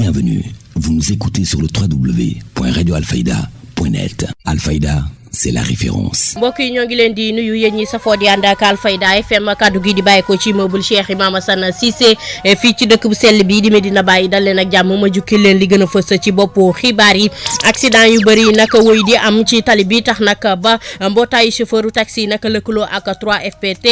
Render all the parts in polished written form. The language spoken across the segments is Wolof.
Bienvenue, vous nous écoutez sur le www.radioalfayda.net. Alfayda, c'est la référence. mbokk yi ñoo ngi leen di nuyu yéen ñi safoo di ànd ak Alfayda FM kaddu gi di bàyyi ko ci immeuble Cheikh Imam Assane Cissé fii ci dëkk bu sell bi di Medina Baye dal leen ak jàmm ma jukki leen li gën a fës ci boppu xibaar yi. accident yu bëri nag woy di am ci tali bi tax nag ba mbootaayu chauffeur taxi nag lëkkaloo ak 3FPT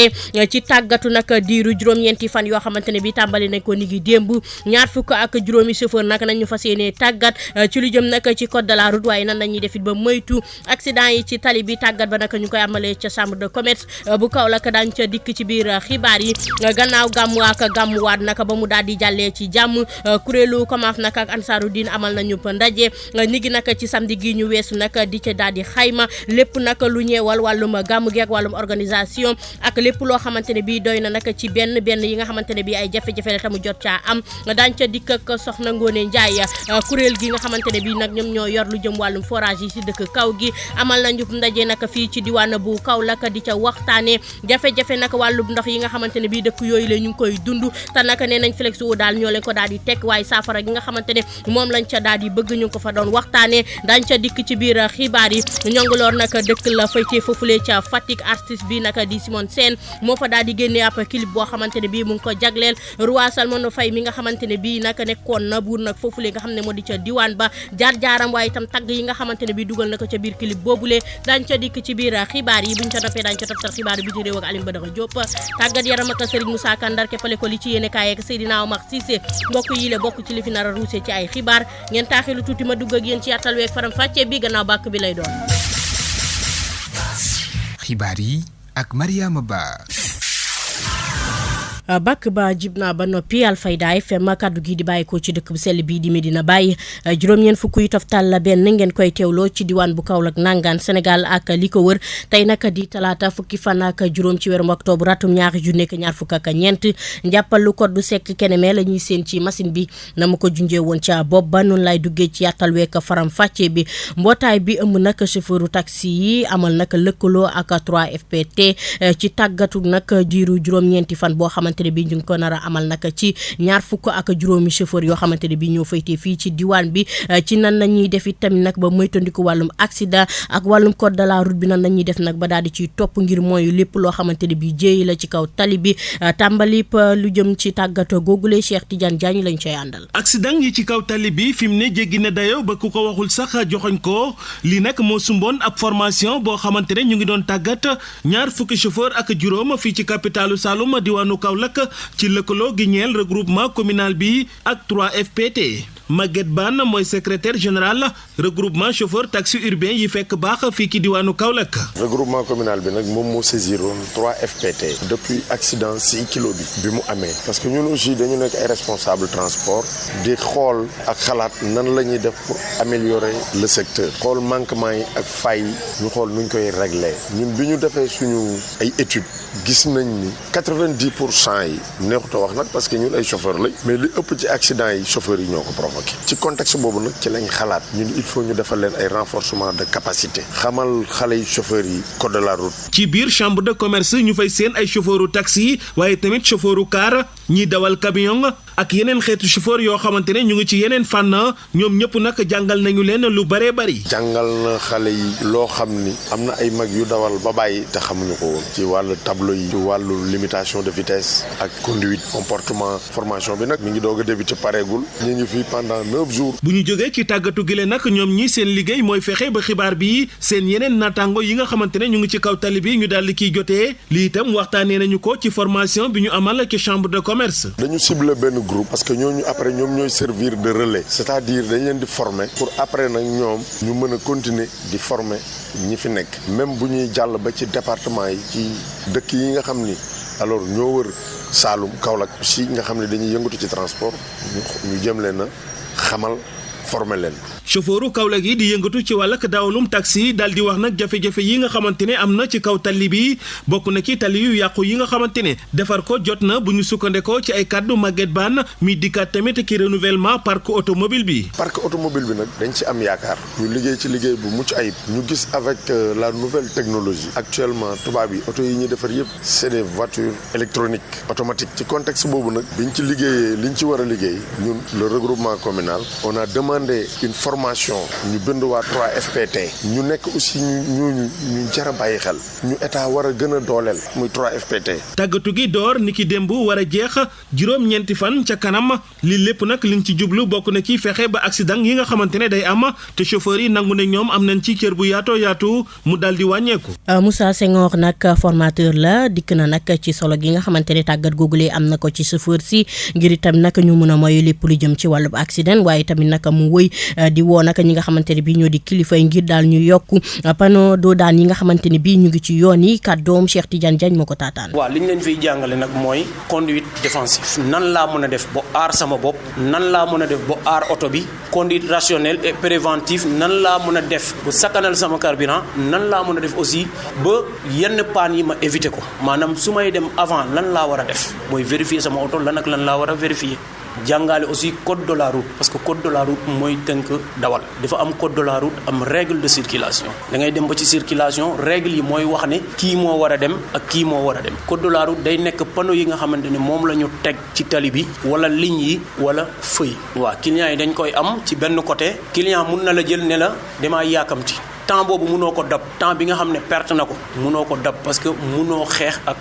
ci tàggatu nag diiru juróom-ñeenti fan yoo xamante ne bi tàmbali nañ ko ni ngi démb ñaar fukk ak juróomi chauffeur nag nañ ñu fas yéene tàggat ci lu jëm nag ci code de la route waaye nan lañuy defit ba moytu accident yi ci tali bi tàggat ba nag ñu koy amalee ca chambre de commerce bu Kaolack daañu ca dikk ci biir xibaar yi. gannaaw gàmmu ak gàmmuwaat nag ba mu daal di jàllee ci jàmm kuréelu COMAF nag ak Ansaarud-Din amal nañu ndaje ni gi nag ci samedi gi ñu weesu nag di ca daal di xayma lépp nag lu ñeewal wàllum gàmmu gi ak wàllum organisation ak lépp loo xamante ne bii doy na nag ci benn yi nga xamante ne bii ay jafe-jafe la tamu jot caa am daañu ca dikk ak soxna Ngoone Njaay kuréel gi nga xamante ne bii nag ñoom ñoo yor lu jëm wàllum forage yi si dëkk kaw gi amal nañu ndaje nag fii ci diwaan bu Kaolack di ca waxtaane jafe-jafe nag wàllum ndox yi nga xamante ne bii dëkk yooyu la ñu ngi koy dund te nag nee nañ flex wu daal ñoo leen ko daal di teg waaye saafara gi nga xamante ne moom lañ ca daal di bëgg ñu ko fa doon waxtaane dañ ca dikk ci biir xibaar yi. ñonguloor nag dëkk la faytee foofule ca Fatick artiste bi nag di Simone Sène moo fa daal di génnee ab clip boo xamante ne bii mu ngi ko jagleel Roi Salmon Faye mi nga xamante ne bii nag nekkoon na buur nag foofule nga xam ne moo di ca diwaan ba jaar-jaaram waaye itam tagg yi nga xamante ne bii dugal na ko ca biir clip boobule dañ ca dikk ci biir xibaar yi buñ ca noppee dañ ca toftal xibaar yi bi ci réew ak Aline Badara Diop tàggat yaram ak Serigne Moussa Kandar keppale ko li ci yéene kaay ak Seydina Omar Cissé mbokk yi le bokk ci li fi nar a ruusee ci ay xibaar ngeen taaxilu tuuti ma dugg ak yéen ci yàttal week faram fàccee bi gannaaw bàkk bi lay doon. xibaar yi ak Mariama Ba. bàkk ba jib naa ba noppi Alfayda FM kaddu gi di bàyyi ko ci dëkk bu sell bii di Medina Baye juróom-ñeent fukk yu toftal benn ngeen koy teewloo ci diwaan bu Kaolack nangaan Sénégal ak li ko wër tey nag di talaata fukki fan ak juróom ci weeru octobre atum ñaari junni ak ñaar fukk ak ñeent njàppalu code du sec keneme la ñuy seen ci machine bi na ma ko junjee woon ca bopp ba noonu lay duggee ci yàttal week faram fàccee bi mbootaay bi ëmb nag chauffeuru taxi yi amal nag lëkkaloo ak 3FPT ci tàggatu nag diiru juróom-ñeenti fan boo xamante ne bi ñu ngi ko nar a amal nag ci ñaar fukk ak juróomi chauffeur yoo xamante ne bi ñoo faytee fii ci diwaan bi ci nan la ñuy def it tamit nag ba moytandiku wàllum accident ak wàllum code de la route bi nan la ñuy def nag ba daal di ciy topp ngir mooy lépp loo xamante ne bi jéey la ci kaw tali bi tàmbalip lu jëm ci tàggato googule Cheikh Tidiane Diagne lañ cay àndal. accident yi ci kaw tali bi fi mu ne jéggi na dayo ba ku ko waxul sax joxoñ ko lii nag moo sumboon ab formation boo xamante ne ñu ngi doon tàggat ñaar fukki chauffeur ak juróom fii ci capitalu Saloum diwaanu Kaolack ci lëkkaloo gi ñeel regroupement communal bi ak 3FPT Maguette Bane mooy secrétaire général regroupement chauffeur taxi urbain yi fekk baax fii ci diwaanu Kaolack. regroupement communal bi nag moom moo saisiroon 3FPT depuis accident 6 kilo bi mu amee parce que ñun aussi dañu nekk ay responsable transport di xool ak xalaat nan la ñuy def pour améliorer le secteur xool manquement yi ak fay yi ñu xool nuñ koy régler ñun bi ñu defee suñu ay études gis nañ ni 90% yi neexut a wax nag parce que ñun ay chauffeur lañ mais li ëpp ci accident yi chauffeurs yi ñoo ko provoqué ci contexte boobu nag ci lañ xalaat ñun il faut ñu defal leen ay renforcement de capacité xamal xale yi chauffeurs yi code de la route. ci biir chambre de commerce ñu fay seen ay chauffeuru taxi waaye tamit chauffeuru car ñiy dawal camion ak yeneen xeetu chauffeur yoo xamante ne ñu ngi ci yeneen fànn ñoom ñëpp nag jàngal nañu leen lu bëree bëri. jàngal na xale yi loo xam ni am na ay mag yu dawal ba bàyyi te xamuñu ko woon ci wàllu tableau yi ci wàllu limitation de vitesse ak conduite comportement formation bi nag mi ngi doog a débuté pareegul ñu ngi fi pendant 9 jours. bu ñu jógee ci tàggatu gi nag ñoom ñi seen liggéey mooy fexe ba xibaar bi seen yeneen naataango yi nga xamante ne ñu ngi ci kaw tali bi ñu daal di kiy jotee lii itam waxtaanee nañu ko ci formation bi ñu amal ci chambre de commerce. dañu ciblé benn groupe parce que ñooñu après ñoom ñooy servir de relais c'est-à-dire dañ leen di former pour après nag ñoom ñu mën a continuer di former ñi fi nekk même bu ñuy jàll ba ci département yi ci dëkk yi nga xam ni alors ñoo wër Saloum Kaolack si nga xam ne dañuy yëngatu ci transport ñu jëm leen a xamal former leen. chauffeuru Kaolack yi di yëngatu ci wàllug dawalum taxi daal di wax nag jafe-jafe yi nga xamante ne am na ci kaw tali bi bokk na ci tali yu yàqu yi nga xamante ne defar ko jot na bu ñu sukkandekoo ci ay kàddu Maguette Bane mi dikkaat tamit ki renouvellement parc automobile bi. parc automobile bi nag dañ ci am yaakaar ñu liggéey ci liggéey bu mucc ayib ñu gis avec la nouvelle technologie actuellement tubaab yi oto yi ñuy defar yëpp c'est des voitures électroniques automatiques ci contexte boobu nag biñ ci liggéeyee liñ ci war a liggéey ñun le regroupement communal on a demandé une formation ñu bind waa 3FPT ñu nekk aussi ñu jar a bàyyi xel ñu état war a gën a dooleel muy 3FPT. tàggatu gi door ni ki démb war a jeex juróom-ñeenti fan ca kanam li lépp nag liñ ci jublu bokk na ci fexe ba accident yi nga xamante ne day am te chauffeur yi nangu ne ñoom am nañ ci cër bu yaatu mu dal di wàññeeku. Moussa Senghor nag formateur la dikk na nag ci solo gi nga xamante ne tàggat googulee am na ko ci chauffeur si ngir itam nag ñu mun a moyu lépp lu jëm ci wàllu accident waaye tamit nag mu wëy di woo nag ñi nga xamante ne bii ñoo di kilifa yi ngir daal ñu yokku panneau doo daan yi nga xamante ne bii ñu ngi ci yoon yi kàddoom Cheikh Tidiane Diagne moo ko taataan. waaw li ñu leen fiy jàngale nag mooy conduite défensive nan laa mën a def ba aar sama bopp nan laa mën a def ba aar oto bi conduite rationnelle et préventive nan laa mën a def ba sakkanal sama carburant nan laa mën a def aussi ba yenn panne yi ma éviter ko maanaam su may dem avant lan laa war a def mooy vérifier sama oto lan ak lan laa war a vérifier. jàngale aussi code de la route parce que code de la route mooy tënk dawal dafa am code de la route am règle de circulation da ngay dem ba ci circulation règle yi mooy wax ne kii moo war a dem ak kii moo war a dem code de la route day nekk panneau yi nga xamante ne moom la ñu teg ci tali bi wala ligne yi wala feu waaw client yi dañ koy am ci benn côté client mun na la jël ne la damaa yaakamti temps boobu munoo ko dab temps bi nga xam ne perte na ko munoo ko dab parce que munoo xeex ak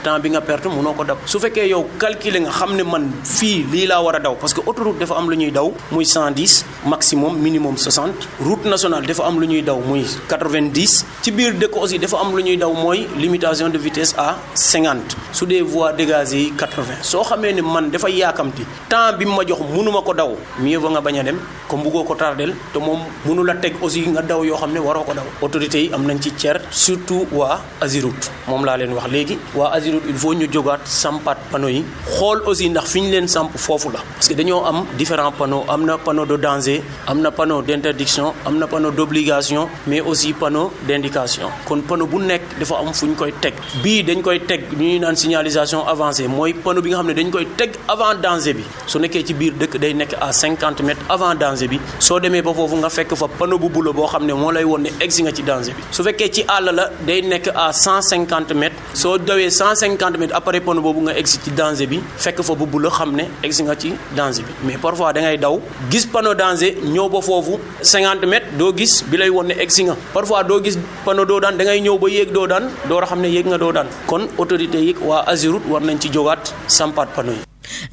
temps bi nga perte munoo ko dab su fekkee yow calculer nga xam ne man fii lii laa war a daw parce que autoroute dafa am lu ñuy daw muy 110 maximum minimum 60 route nationale dafa am lu ñuy daw muy 90 ci biir dëkk aussi dafa am lu ñuy daw mooy limitation de vitesse à 50 su dee voies dégagées yi 80 soo xamee ne man dafa yaakamti temps bi ma jox munuma ko daw mieux va nga bañ a dem comme buggoo ko tardel te moom munu la teg aussi nga daw yoo xam ne waroo ko daw autorités yi am nañ ci cer surtout waa Aziroute moom laa leen wax léegi waa Aziroute il faut ñu jógaat sampaat panneaux yi xool aussi ndax fi ñu leen samp foofu la parce que dañoo am différents panneaux am na panneau de danger am na panneau d'interdiction am na panneau d'obligation mais aussi panneau d'indication kon panneau bu nekk dafa am fu ñu koy teg bii dañ koy teg ñuy naan signalisation avancée mooy panneau bi nga xam ne dañ koy teg avant danger bi su nekkee ci biir dëkk day nekk à 50 mètres avant danger bi soo demee ba foofu nga fekk fa panneau bu bula boo xam ne moo lay won ne egsi nga ci danger bi su fekkee ci àll la day nekk à 150 mètres soo dawee 150 mètres après panneau boobu nga egsi ci danger bi fekk fa bu bula xam ne egsi nga ci danger bi mais parfois da ngay daw gis panneau danger ñëw ba foofu 50 mètres doo gis bi lay won ne egsi nga parfois doo gis panneau doo daan da ngay ñëw ba yéeg doo daan door a xam ne yéeg nga doo daan kon autorité yi waa Aziroute war nañ ci jógaat sampaat panneau yi.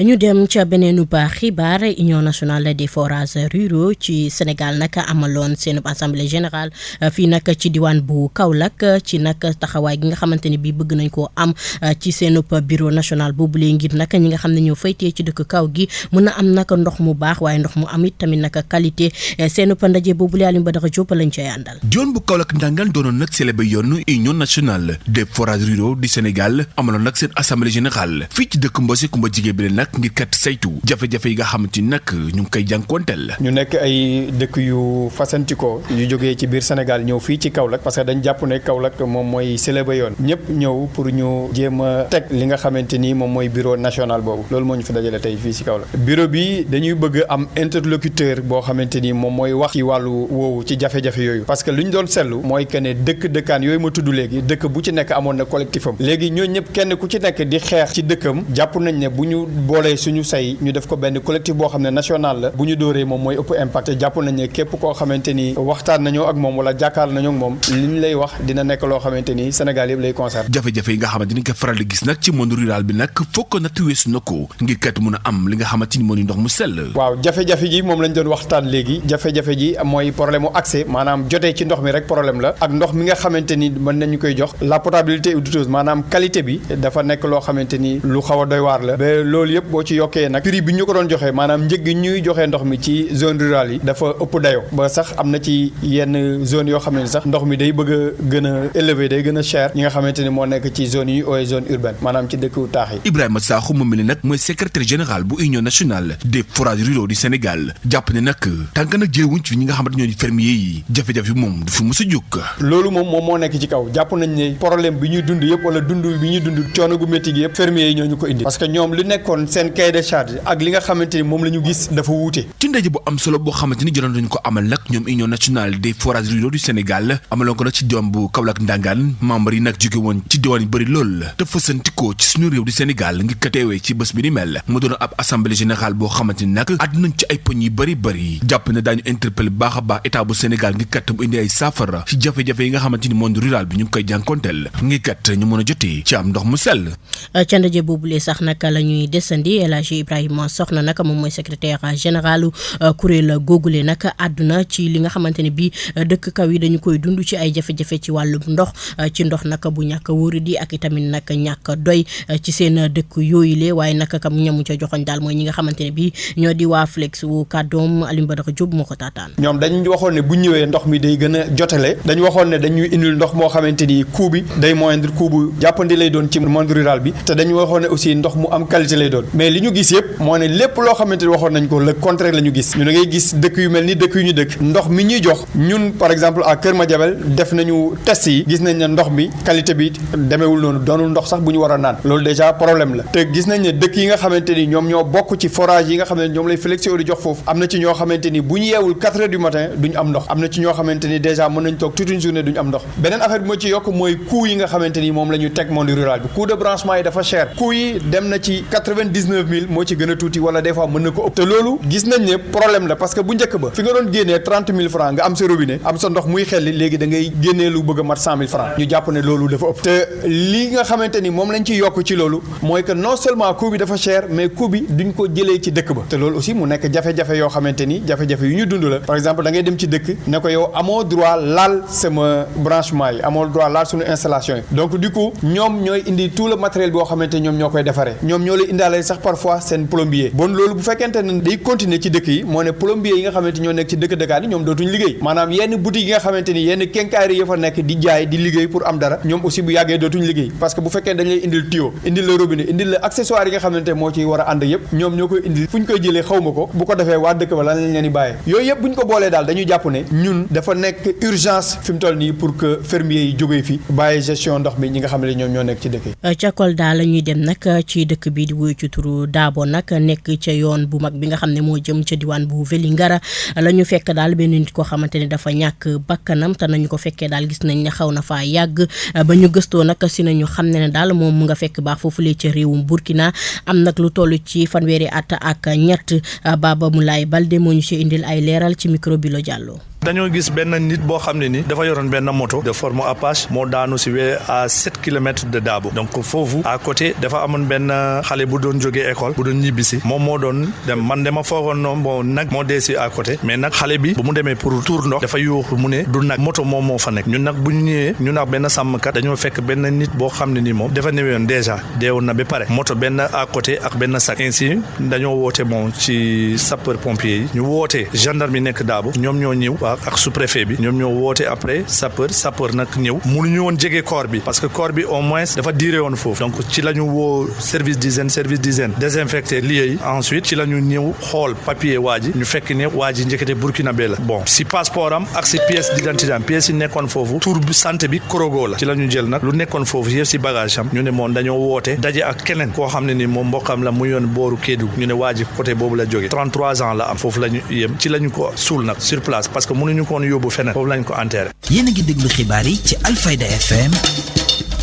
ñu dem ca beneenu ba xibaar Union nationale des forages ruraux ci Sénégal nag amaloon seen assemblée générale fii nag ci diwaan bu Kaolack ci nag taxawaay gi nga xamante ne bii bëgg nañ koo am ci seen bureau national boobulee ngir nag ñi nga xam ne ñoo faytee ci dëkk kaw gi mën a am nag ndox mu baax waaye ndox mu am it tamit nag qualité seen ndaje boobulee Alioune Badara Diop lañ cay àndal. diwaan bu Kaolack ndangaan doonoon nag célébé yoon Union nationale des forages ruraux du Sénégal amaloon nag seen assemblée générale fii ci dëkk Mbossé Kumba Jigéen bi nag ngir kat saytu jafe-jafe yi nga xamante ni nag ñu ngi koy jànkuwanteel. ñu nekk ay dëkk yu fasantikoo yu jógee ci biir Sénégal ñëw fii ci Kaolack parce que dañ jàpp ne Kaolack moom mooy célébrer yoon ñëpp ñëw pour ñu jéem a teg li nga xamante ni moom mooy bureau national boobu loolu moo ñu fi dajale tey fii ci Kaolack. bureau bi dañuy bëgg am interlocuteur boo xamante ni moom mooy wax ci wàllu woowu ci jafe-jafe yooyu parce que lu ñu doon seetlu mooy que ne dëkkaan yooyu ma tudd léegi dëkk bu ci nekk amoon na collectif am léegi ñooñu ñëpp kenn ku ci nekk di xeex ci dëkkam jàpp nañ ne bu ñu boolee suñu say ñu def ko benn collectif boo xam ne national la bu ñu dóoree moom mooy ëpp impact jàpp nañ ne képp koo xamante ni waxtaan nañoo ak moom wala jàkkaar nañoo ak moom li ñu lay wax dina nekk loo xamante ni Sénégal yëpp lay concerne. jafe-jafe yi nga xamante ni ko faral di gis nag ci monde rural bi nag fokk na weesu na ko ngir kat mun a am li nga xamante ni moo di ndox mu sell. waaw jafe-jafe ji moom lañ doon waxtaan léegi jafe-jafe ji mooy problème mu accès maanaam jotee ci ndox mi rek problème la ak ndox mi nga xamante ni mën nañu koy jox la potabilité douteuse maanaam qualité bi dafa nekk loo xamante ni lu xaw a doy waar la ba loolu yëpp boo ci yokkee nag prix bi ñu ko doon joxee maanaam njëg gi ñuy joxee ndox mi ci zone rurale yi dafa ëpp dayoo ba sax am na ci yenn zone yoo xam ne sax ndox mi day bëgg a gën a élevé day gën a cher ñi nga xamante ni moo nekk ci zone yi ooy zone urbaine maanaam ci dëkku taax yi. Ibrahima Sakho moom mi nag mooy secrétaire général bu union nationale des forages ruraux du Sénégal jàpp ne nag tànk nag jéewuñ ci ñi nga xamante ñoo di fermier yi jafe-jafe moom du fi mës a jóg. loolu moom moo nekk ci kaw jàpp nañ ne problème bi ñuy dund yëpp wala dund bi ñuy dund coono gu métti gi yëpp fermier yi ñoo ñu ko indi parce que ñoom li nekkoon seen cahier de charge ak li nga xamante ni moom la ñu gis dafa wuute. ci ndaje bu am solo boo xamante ni jotoon nañu ko amal nag ñoom union nationale des forages ruraux du Sénégal amaloon ko nag ci diwaan bu Kaolack Ndangaan membre yi nag jóge woon ci diwaan yu bëri lool te fasantikoo ci suñu réew du Sénégal ngir ko teewee ci bés bi ni mel mu doon ab assemblée générale boo xamante ni nag àdduna ci ay poñ yu bëri jàpp ne daañu interpellé baax a baax état bu Sénégal ngir kat mu indi ay saafara ci jafe-jafe yi nga xamante ni monde rural bi ñu ngi koy jànkonteel ngir kat ñu mën a jotee ci am ndox mu sell. ca ndaje boobule sax nag la ñuy desandi El Hadji Ibrahima Soxna nag moom mooy secrétaire général kuréel googule nag àdduna ci li nga xamante ne bii dëkk kaw yi dañu koy dund ci ay jafe-jafe ci wàllum ndox ci ndox nag bu ñàkk wóori di ak itamit nag ñàkk doy ci seen dëkk yooyule waaye nag kam ñamu ca joxoñ daal mooy ñi nga xamante ne bii ñoo di waa Flex wu kàddoom Alioune Badara Diop moo ko taataan. ñoom dañ waxoon ne bu ñëwee ndox mi day gën a jotale dañ waxoon ne dañuy indil ndox moo xamante ni coût bi day moindre coût bu jàppandi lay doon ci monde rural bi te dañu waxoon ne aussi ndox mu am qualité lay doon mais li ñu gis yëpp moo ne lépp loo xamante ni waxoon nañ ko le contraire la ñu gis ñu da ngay gis dëkk yu mel ni dëkk yu ñu dëkk ndox mi ñuy jox ñun par exemple à Kër Madiabel def nañu test yi gis nañ ne ndox mi qualité bi demeewul noonu doonul ndox sax bu ñu war a naan loolu déjà problème la te gis nañ ne dëkk yi nga xamante ni ñoom ñoo bokk ci forage yi nga xam ne ñoom lay Flex di jox foofu am na ci ñoo xamante ni bu ñu yeewul 4 heures du matin duñ am ndox am na ci ñoo xamante ni déjà mën nañ toog toute une journée duñ am ndox beneen affaire bi moo ci yokk mooy coût yi nga xamante ni moom la ñu teg monde rural bi coût de branchement yi dafa cher coût yi dem na ci 99 000 moo ci gën a tuuti wala des fois mën na ko ëpp te loolu gis nañ ne problème la parce que bu njëkk ba fi nga doon génnee 30 000 francs nga am sa robinet am sa ndox muy xelli léegi da ngay génnee lu bëgg a mat 100 000 francs ñu jàpp ne loolu dafa ëpp te li nga xamante ni moom lañ ci yokk ci loolu mooy que non seulement coût bi dafa cher mais coût bi duñ ko jëlee ci dëkk ba te loolu aussi mu nekk jafe-jafe yoo xamante ni jafe-jafe yu ñu dund la par exemple da ngay dem ci dëkk ne ko yow amoo droit laal sama branchement yi amoo droit laal suñu installation yi donc du coup ñoom ñooy indi tout le matériel boo xamante ñoom ñoo koy defaree ñoom ñoo lay indaale sax parfois seen plombier bon loolu bu fekkente ne day continuer ci dëkk yi moo ne plombier yi nga xamante ñoo nekk ci dëkk dëkkaan yi ñoom dootuñ liggéey maanaam yenn boutique yi nga xamante ni yenn kenkaari yi fa nekk di jaay di liggéey pour am dara ñoom aussi bu yàggee dootuñ liggéey parce que bu fekkee dañ lay indil tuyau indil la robinet indil la accessoire yi nga xamante moo ci war a ànd yëpp ñoom ñoo koy indil fu ñu koy jëlee xawma ko bu ko defee waa dëkk ba lan lañ leen di bàyyee yooyu yëpp bu ñu ko boolee daal dañuy jàpp ne ñun dafa nekk urgence fi mu toll nii pour que fermier yi jógee fi bàyyi gestion ndox mi ñi nga xam ne ñoom ñoo nekk ci dëkk yi. ca Kolda la ñuy dem nag ci dëkk bi di wuyu ci turu Dabo nag nekk ca yoon bu mag bi nga xam ne moo jëm ca diwaan bu Vélingara la ñu fekk daal benn nit koo xamante ne dafa ñàkk bakkanam te nañu ko fekkee daal gis nañ ne xaw na faa yàgg ba ñu gëstoo nag si nañu xam ne daal moom mu nga fekk baax foofulee ca réewum Burkina am nag lu toll ci fanweeri at ak ñett Baba Moulay Balde moo ñu ci indil ay leeral ci micro bi lo Diallo. dañoo gis benn nit boo xam ne ni dafa yoroon benn moto de forme Apache moo daanu si wee à 7 kilomètres de Dabo donc foofu à côté dafa amoon benn xale bu doon jógee école bu doon ñibbisi moom moo doon dem man dama foogoon noonu bon nag moo dee si à côté mais nag xale bi bu mu demee pour tuur ndox dafa yuuxu mu ne du nag moto moom moo fa nekk ñun nag bu ñu ñëwee ñun ak benn sàmmkat dañoo fekk benn nit boo xam ne ni moom dafa newoon déjà deewoon na ba pare moto benn à côté ak benn sac ainsi dañoo woote bon ci sapeur pompier yi ñu woote gendarme yi nekk Dabo ñoom ñoo ñëw ak sous-préfet bi ñoom ñoo woote après sapeur nag ñëw mënuñu woon jege corps bi parce que corps bi au moins dafa diire woon foofu donc ci la ñu woo service d'hygiène désinfecté lieu yi ensuite ci la ñu ñëw xool papier waa ji ñu fekk ne waa ji njëkkate burkinabé la bon si passeport am ak si pièce d'identité am pièce yi nekkoon foofu tur bi santé bi Korogo la ci la ñu jël nag lu nekkoon foofu yëpp si bagage am ñu ne moom dañoo woote daje ak keneen koo xam ne ni moom mbokkam la mu yoon booru Kédougou ñu ne waa ji côté boobu la jógee 33 ans la am foofu la ñu yem ci la ñu ko suul nag sur place parce que mënuñu koon yóbbu feneen foofu lañ ko enterré. yéen a ngi déglu xibaar yi ci Alfayda FM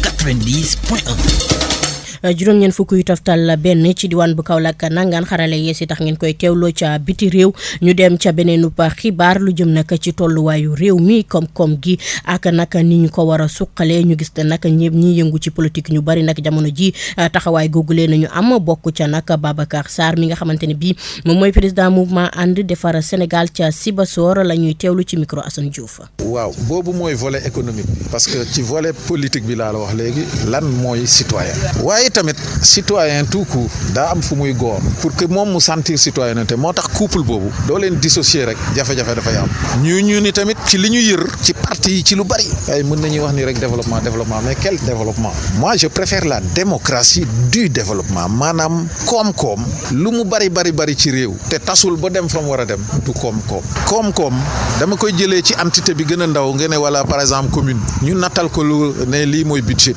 90.1. juróom-ñeent fukk yu toftal benn ci diwaan bu Kaolack nangaan xarale yees yi tax ngeen koy teewloo ca biti réew ñu dem ca beneenu xibaar lu jëm nag ci tolluwaayu réew mi koom-koom gi ak nag ni ñu ko war a suqalee ñu gis te nag ñëpp ñi yëngu ci politique ñu bari nag jamono ji taxawaay googulee nañu am bokk ca nag Babacar Sarr mi nga xamante ne bii moom mooy président mouvement ànd defar Sénégal ca Sibassor la ñuy teewlu ci micro Assane Diouf. waaw boobu mooy volet économique parce que ci volet politique bi laa la wax léegi lan mooy citoyen waaye tamit citoyen tout court daa am fu muy góor pour que moom mu sentir citoyenneté moo tax couple boobu doo leen dissocier rek jafe-jafe dafay am ñu ni tamit ci li ñu yër ci parti yi ci lu bari ay mën nañuy wax ni rek développement mais quel développement moi je préfère la démocratie du développement maanaam koom-koom lu mu bari ci réew te tasul ba dem fa mu war a dem du koom-koom dama koy jëlee ci entité bi gën a ndaw nga ne wala par exemple commune ñu nattal ko lu ne lii mooy budget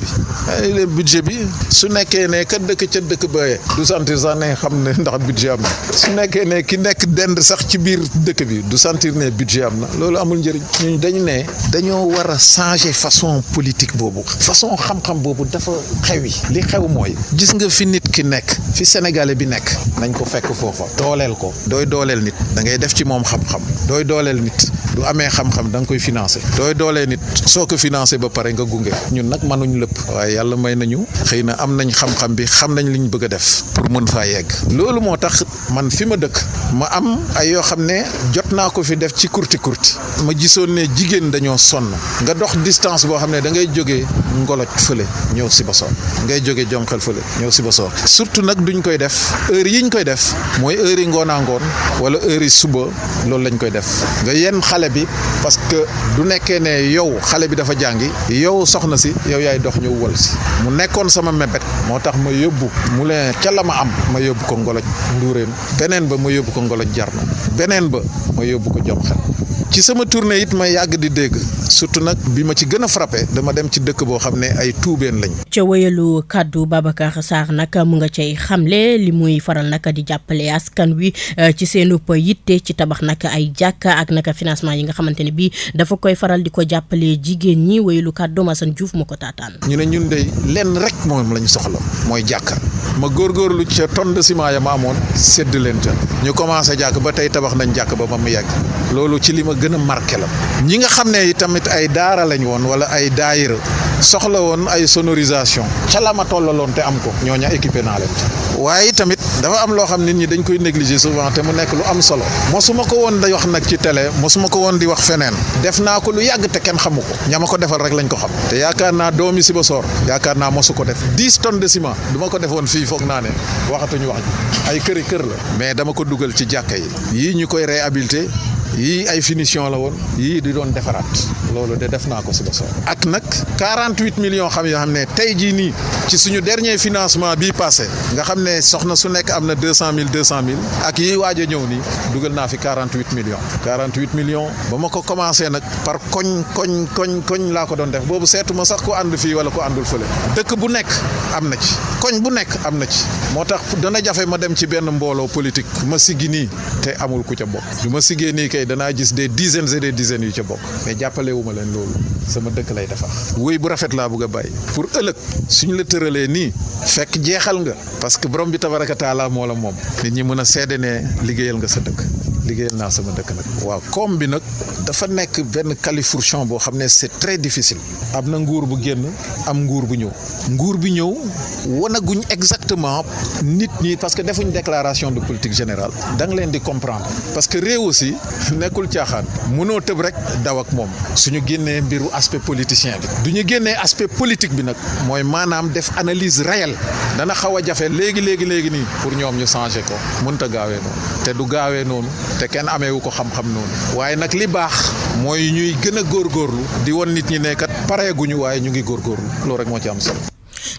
bi su nekkee ne ka dëkk ba du sentir sax ne xam ne ndax budget am na su nekkee ne ki nekk dend sax ci biir dëkk bi du sentir ne budget am na loolu amul njëriñ ñun dañu ne dañoo war a changer façon politique boobu façon xam-xam boobu dafa xewi li xew mooy gis nga fi nit ki nekk fi sénégalais bi nekk nañ ko fekk foofa dooleel ko dooy dooleel nit da ngay def ci moom xam-xam dooy dooleel nit du amee xam-xam da nga koy financer dooy dooleel nit soo ko financer ba pare nga gunge ñun nag mënuñ lépp waaye yàlla may nañu xëy na am nañ xam-xam bi xam nañ li ñu bëgg a def pour mën faa yegg loolu moo tax man fi ma dëkk ma am ay yoo xam ne jot naa ko fi def ci kurti ma gisoon ne jigéen dañoo sonn nga dox distance boo xam ne da ngay jógee Ngoloj fële ñëw Sibassor ngay jógee Jomxel fële ñëw Sibassor surtout nag duñ koy def heure yi ñu koy def mooy heure yi ngoon wala heure yi suba loolu lañ koy def nga yenn xale bi parce que du nekkee ne yow xale bi dafa jàngi yow soxna si yow yaay dox ñëw wol si mu nekkoon sama mébét moo tax ma yóbbu mu leen ca la ma am ma yóbbu ko Ngoloj Nduuréen beneen ba ma yóbbu ko Ngoloj Jarna beneen ba ma yóbbu ko Jomxel ci sama tournée it ma yàgg di dégg surtout nag bi ma ci gën a frappé dama dem ci dëkk boo xam ne ay tuubeen lañ. ca wéyalu kàddu Babacar Sarr nag mu nga cay xamle li muy faral nag di jàppale askan wi ci seenu yitte ci tabax nag ay jàkka ak naka financement yi nga xamante ne bii dafa koy faral di ko jàppale jigéen ñi wéyalu kàddu Massane Diouf moo ko taataan. ñu ne ñun de lenn rek moom lañ soxla mooy jàkka ma góorgóorlu ca tonne de ciment ya ma amoon sédd leen ca ñu commencé jàkk ba tey tabax nañ jàkk ba mu yàgg loolu ci li ma gën a marqué la ñi nga xam ne tamit ay daara lañ woon wala ay daayira soxla woon ay sonorisation ca la ma tollaloon te am ko ñooña équipé naa leen waaye tamit dafa am loo xam nit ñi dañ koy négliger souvent te mu nekk lu am solo mosuma ko woon di wax nag ci télé mosuma ko woon di wax feneen def naa ko lu yàgg te kenn xamu ko ña ma ko defal rek lañ ko xam te yaakaar naa doomi Sibassor yaakaar naa mosu ko def 10 tonnes de ciment du ma ko defoon fii foog naa ne waxatuñu wax ay kër la mais dama ko dugal ci jàkka yi yii ñu koy réhabilité yii ay finition la woon yii di doon defaraat loolu de def naa ko Sibassor ak nag 48 millions xam yoo xam ne tey jii nii ci suñu dernier financement bii passé nga xam ne soxna su nekk am na 200 000 ak yii waaj a ñëw nii dugal naa fi 48 millions ba ma ko commencé nag par koñ laa ko doon def boobu seetuma sax ku ànd fii wala ku àndul fële dëkk bu nekk am na ci koñ bu nekk am na ci moo tax dana jafe ma dem ci benn mbooloo politique ma siggi nii te amul ku ca bokk du ma siggee nii kay danaa gis des dizaines et des dizaines yu ca bokk mais jàppale wu ma leen loolu sama dëkk lay defar wéy bu rafet laa bëgg a bàyyi pour ëllëg suñu la tëralee nii fekk jeexal nga parce que borom bi tabaraka taala moo la moom nit ñi mën a seede ne liggéeyal nga sa dëkk liggéeyal naa sama dëkk nag waaw koom bi nag dafa nekk benn califourchon boo xam ne c'est très difficile am na nguur bu génn am nguur bu ñëw wanaguñ exactement nit ñi parce que defuñ déclaration de politique générale da nga leen di comprendre parce que réew aussi nekkul caaxaan mënoo tëb rek daw ak moom suñu génnee mbiru aspect politicien bi du ñu génnee aspect politique bi nag mooy maanaam def analyse réelle dana xaw a jafe léegi nii pour ñoom ñu changer ko mënta gaawee noonu te du gaawee noonu te kenn ameewu ko xam-xam noonu waaye nag li baax mooy ñuy gën a góorgóorlu di won nit ñi ne kat pareeguñu waaye ñu ngi góorgóorlu loolu rek moo ci am solo.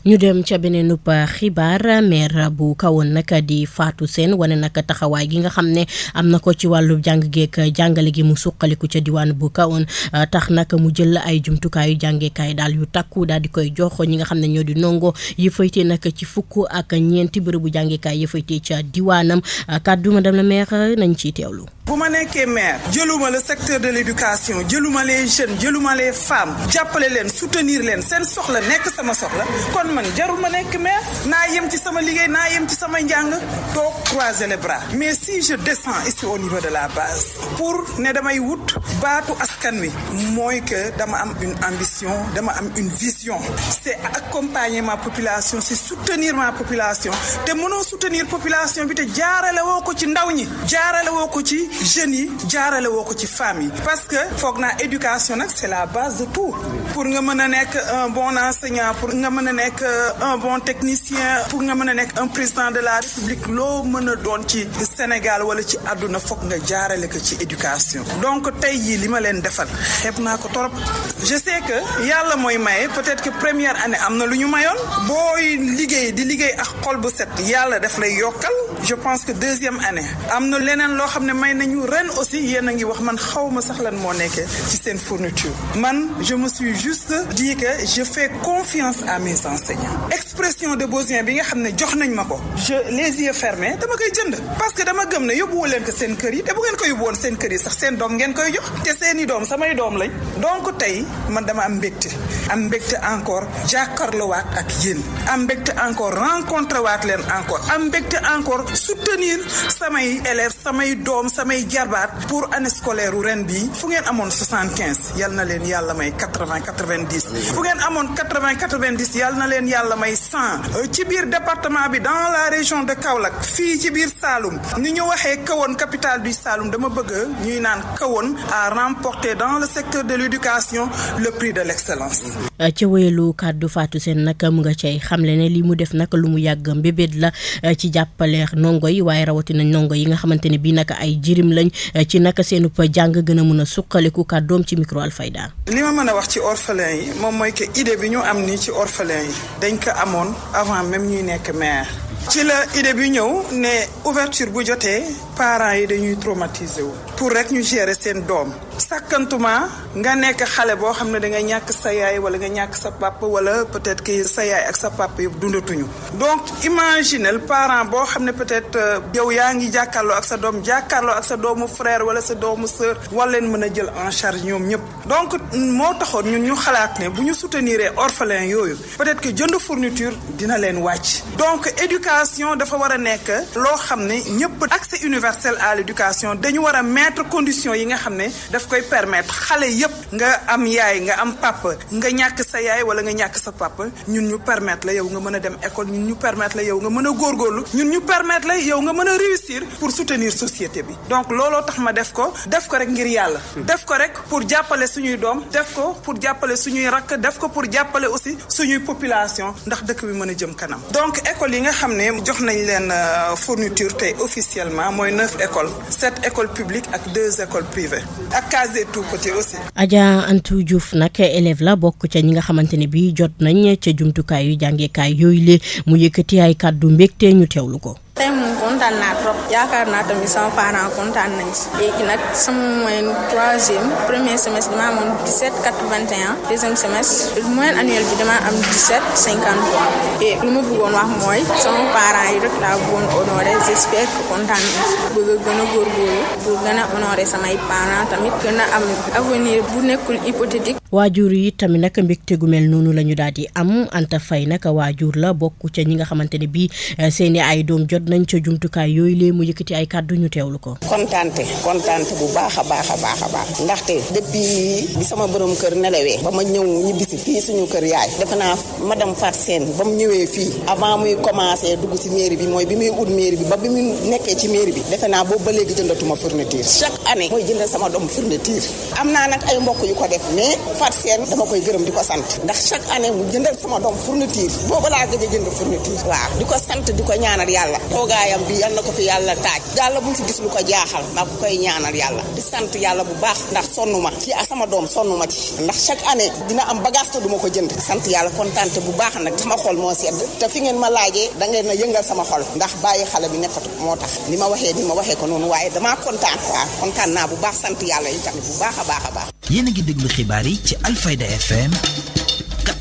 ñu dem ca beneen xibaar maire bu Kahone nag di Fatou Sène wane nag taxawaay gi nga xam ne am na ko ci wàllu jàng geek jàngale gi mu suqaliku ca diwaan bu Kahone tax nag mu jël ay jumtukaayu jàngeekaay daal yu takku daal di koy jox ñi nga xam ne ñoo di ndongo yi faytee nag ci fukk ak ñeenti bërëbu jàngeekaay yi faytee ca diwaanam kàddu madame la maire nañ ciy teewlu. bu ma nekkee maire jëluma le secteur de l'éducation jëluma les jeunes jëluma les femmes jàppale leen soutenir leen seen soxla nekk sama soxla kon man jarul ma nekk maire naa yem ci sama liggéey naa yem ci sama njàng toog croiser les bras mais si je descends ici au niveau de la base pour ne damay wut baatu askan wi mooy que dama am une ambition dama am une vision c'est accompagner ma population c'est soutenir ma population te mënoo soutenir population bi te jaarale woo ko ci ndaw ñi jaarale woo ko ci jeunes yi jaarale woo ko ci femmes yi parce que foog naa éducation nag c'est la base de tout pour nga mën a nekk un bon enseignant pour nga mën a nekk nekk un bon technicien pour nga mën a nekk un président de la République loo mën a doon ci Sénégal wala ci àdduna foog nga jaarale ko ci éducation donc tey jii li ma leen defal xeeb naa ko torop je sais que yàlla mooy maye peut-être que première année am na lu ñu mayoon booy liggéey di liggéey ak xol bu set yàlla daf lay yokkal je pense que deuxième année am na leneen loo xam ne may nañu ren aussi yéen a ngi wax man xaw ma sax lan moo nekkee ci seen fourniture man je me suis juste dit que je fais confiance à mes enseignants expression de besoin bi nga xam ne jox nañ ma ko je les yeux fermés dama koy jënd parce que dama gëm ne yóbbuwoo leen ko seen kër yi te bu ngeen ko yóbbu woon seen kër yi sax seen doom ngeen koy jox te seeni doom samay doom lañ donc tey man dama am mbégte encore jàkkaarloowaat ak yéen am mbégte encore rencontré waat leen encore am mbégte encore soutenir samay élèves samay doom samay jarbaat pour année scolaire u ren bii fu ngeen amoon 75 yal na leen yàlla may 80 90 fu ngeen amoon 80 90 yal na leen yàlla may 100 ci biir département bi dans la région de Kaolack fii ci biir Saloum ni ñu waxee Kahone capitale du Saloum dama bëgg ñuy naan Kahone a remporté dans le secteur de l'éducation le prix de l'excellence. ca wéyalu kàddu Fatou Sène nag mu nga cay xamle ne li mu def nag lu mu yàgg mbébét la ci jàppale ndongo yi waaye rawatina ndongo yi nga xamante ne bii nag ay jirim lañ ci naka seenu jàng gën a mën a suqaliku kàddoom ci micro Alfayda. li ma mën a wax ci orphelin yi moom mooy que idée bi ñu am nii ci orphelin yi dañ ko amoon avant même ñuy nekk maire. ci la idée bi ñëw ne ouverture bu jotee parents yi dañuy traumatiser wu pour rek ñu gérer seen doom sakkantuma nga nekk xale boo xam ne da nga ñàkk sa yaay wala nga ñàkk sa papa wala peut-être que sa yaay ak sa papa yëpp dundatuñu donc imaginez parent boo xam ne peut-être yow yaa ngi jàkkaarloo ak sa doom jàkkaarloo ak sa doomu frère wala sa doomu sœur war leen mën a jël en charge ñoom ñëpp donc moo taxoon ñun ñu xalaat ne bu ñu soutenir orphelin yooyu peut-être que jënd fourniture dina leen wàcc donc éducation dafa war a nekk loo xam ne ñëpp accès universel à l'éducation dañu war a mettre conditions yi nga xam ne daf koy permettre xale yëpp nga am yaay nga am papa nga ñàkk sa yaay wala nga ñàkk sa papa ñun ñu permettre la yow nga mën a dem école ñun ñu permettre la yow nga mën a góorgóorlu ñun ñu permettre la yow nga mën a réussir pour soutenir société bi donc looloo tax ma def ko rek ngir yàlla def ko rek pour jàppale suñuy doom def ko pour jàppale suñuy rakk def ko pour jàppale aussi suñuy population ndax dëkk bi mën a jëm kanam donc école yi nga xam ne jox nañ leen fourniture tey officiellement mooy 9 écoles 7 écoles publiques ak 2 écoles privées ak case tout côté aussi. Adja Antou Diouf nag élève la bokk ca ñi nga xamante ne bii jot nañ ca jumtukaay yu jàngeekaay yooyu le mu yëkkati ay kàddu mbégte ñu teewlu ko. tey moom kontaan naa trop yaakaar naa tamit sama parents kontaan nañ si léegi nag sama moyenne premier semestre damaa amoon 17,81 deuxième semestre moyenne annuelle bi damaa am 17,53 et lu ma bëggoon wax mooy sama parents yi rek laa bëggoon honorer j'espère que kontaan nañ si bëgg a gën a góorgóorlu pour gën a honorer samay parents tamit gën a am avenir bu nekkul hypothétique. waajur yi tamit nag mbégte gu mel noonu la ñu daal di am Anta Faye nag waajur la bokk ca ñi nga xamante ne bii seeni ay doom jot nañ ca jumtukaay yooyu lee mu yëkkati ay kàddu ñu teewlu ko. kontaante bu baax a baax ndaxte depuis bi sama borom kër nelawee ba ma ñëw ñibbisi fii suñu kër yaay defe naa madame Fatou Sène ba mu ñëwee fii avant muy commencé dugg ci mairie bi mooy bi muy ut mairie bi ba bi mu nekkee ci mairie bi defe naa boobu ba léegi jëndatuma fourniture chaque année mooy jëndal sama doom fourniture am naa nag ay mbokk yu ko def mais Fatou Sène dama koy gërëm di ko sant ndax chaque année mu jëndal sama doom fourniture boobu laa gëj a jënd fourniture waaw di ko sant di ko ñaanal yàlla toogaayam bi yal na ko fi yàlla taaj yàlla bu mu fi gis lu ko jaaxal maa ko koy ñaanal yàlla di sant yàlla bu baax ndax sonnu ma ci sama doom sonnu ma ci ndax chaque année dina am bagage te du ma ko jënd sant yàlla kontaante bu baax nag sama xol moo sedd te fi ngeen ma laajee da ngeen na yëngal sama xol ndax bàyyi xale bi nekkatu moo tax ni ma waxee ko noonu waaye damaa kontaan waaw kontaan naa bu baax sant yàlla yi tamit bu baax a baax. yéen a ngi déglu xibaar yi ci Alfayda FM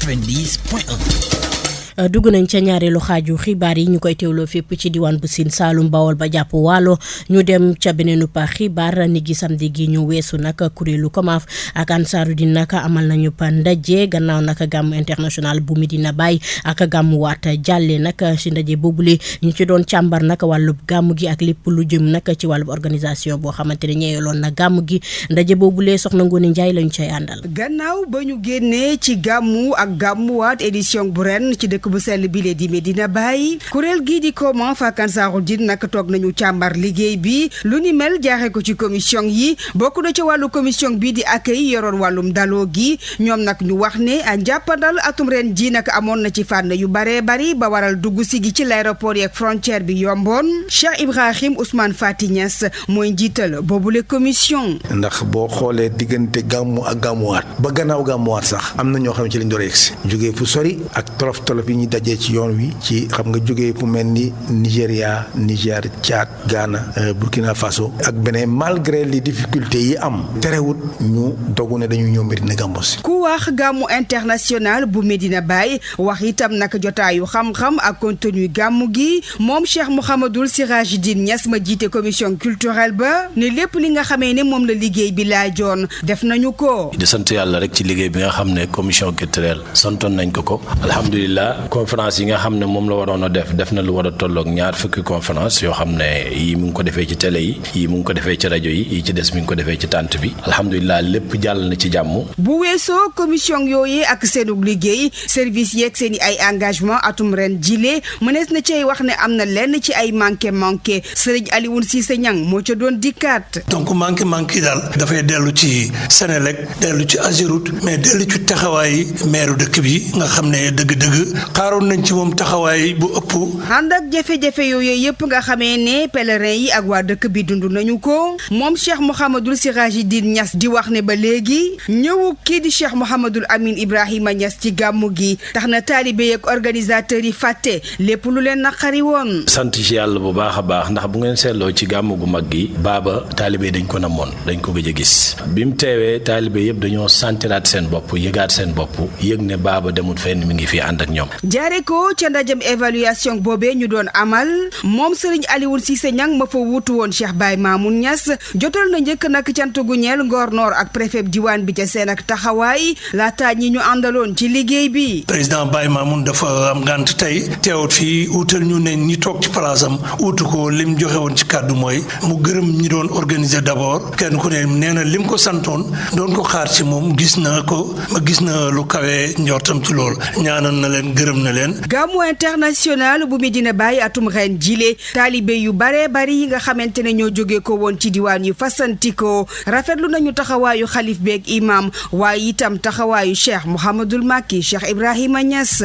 90.1. dugg nañ ca ñaareelu xaaju xibaar yi ñu koy teewloo fépp ci diwaan bu Sine Saalum Bawol ba jàpp Waalo ñu dem ca beneenu pa xibaar ni gi samedi gi ñu weesu nag kuréelu COMAF ak Ansaarud-Din nag amal nañu pa ndaje gannaaw nag gàmmu international bu Medina Baye ak gàmmu waat jàlle nag ci ndaje boobule ñu ci doon càmbar nag wàllub gàmmu gi ak lépp lu jëm nag ci wàllub organisation boo xamante ne ñeeyaloon na gàmmu gi ndaje boobule soxna Ngoone Njaay lañu cay àndal. gannaaw ba ñu génnee ci gàmmu ak gàmmuwaat édition bu ren ci dëkk dëkk bu sell bile di Medina Baye kuréel gii di comment fa Ansaaru-Din nag toog nañu càmbar liggéey bi lu ni mel jaaxee ko ci commission yi bokk na ci wàllu commission bi di accueil yoroon wàllum daloo gi ñoom nag ñu wax ne njàppandal atum ren ji nag amoon na ci fànn yu baree bari ba waral dugg si gi ci l'aéroport yi ak frontière bi yomboon Cheikh Ibrahim Ousmane Fati Niass mooy njiital boobule commission. ndax boo xoolee diggante gàmmu ak gàmmuwaat ba gannaaw gàmmuwaat sax am na ñoo xam ne ci lañ door a yegsi jógee fu sori ak tolof yi ñuy dajee ci yoon wi ci xam nga jógee fu mel ni Nigéria Niger Tchad Ghana Burkina Faso ak beneen malgré les difficultés yi am terewut ñu dogu ne dañu ñëw Medina gàmmu si. ku wax gàmmu international bu Medina Baye wax itam nag jotaayu xam-xam ak contenu gàmmu gi moom Cheikh Mouhamadoul Sirajuddin Niass ma jiite commission culturelle ba ne lépp li nga xamee ne moom la liggéey bi laajoon def nañu ko. di sant yàlla rek ci liggéey bi nga xam ne commission culturelle santoon nañ ko alhamdulilah conférence yi nga xam ne moom la waroon a def na lu war a tolloog ñaar fukki conférence yoo xam ne yii mu ngi ko defee ci télé yi mu ngi ko defee ci rajo yi ci des mi ngi ko defee ci tànt bi alhamdulilah lépp jàll na ci jàmm. bu weesoo commission yooyu ak seenug liggéey service yeeg seen i ay engagement atum ren jile mënees na cay wax ne am na lenn ci ay manqué Serigne Alioune Cissé Niang moo ca doon dikkaat. donc manqué daal dafay dellu ci Senelec dellu ci Ageroute mais dellu ci taxawaay maire dëkk bi nga xam ne dëgg-dëgg xaaroon nañ ci moom taxawaay bu ëpp. ànd ak jafe-jafe yooyu yëpp nga xamee ne pèlerin yi ak waa dëkk bi dund nañu ko moom Cheikh Mouhamadoul Sirajuddin Niass di wax ne ba léegi ñëwu kii di Cheikh Mouhamadoul Amine Ibrahima Niass ci gàmmu gi tax na taalibe ak organisateurs yi fàtte lépp lu leen naqari woon. sant ci yàlla bu baax a baax ndax bu ngeen seetloo ci gàmmu gu mag gi baaba taalibe dañ ko namoon dañ ko gëj a gis bi mu teewee taalibe yëpp dañoo santiraat seen bopp yëgaat seen bopp yëg ne baaba demut fenn mi ngi fi ànd ak ñoom. jaare ko ca ndajem évaluation boobee ñu doon amal moom Serigne Alioune Cissé Niang ma fa wuutu woon Cheikh Baye Mamoun Niass jotal na njëkk nag cant gu ñeel Ngor Nord ak préfet diwaan bi ca seen ak taxawaay laata ñi ñu àndaloon ci liggéey bi. président Baye Mamoun dafa am ngànt tey teewut fii uutal ñu ne ñi toog ci place am uutu ko lim joxe woon ci kàddu mooy mu gërëm ñi doon organiser d'abord kenn ku ne nee na lim ko santoon doon ko xaar ci moom gis na ko ma gis na lu kawe njortam ci loolu ñaanal na leen gërëm na leen. gàmmu international bu Medina Baye atum ren jile taalibe yu bare bari yi nga xamante ne ñoo jóge ko woon ci diwaan yu fasantikoo rafetlu nañu taxawaayu xalif beeg imam waaye itam taxawaayu Cheikh Mouhamadoul Macky Cheikh Ibrahima Niass.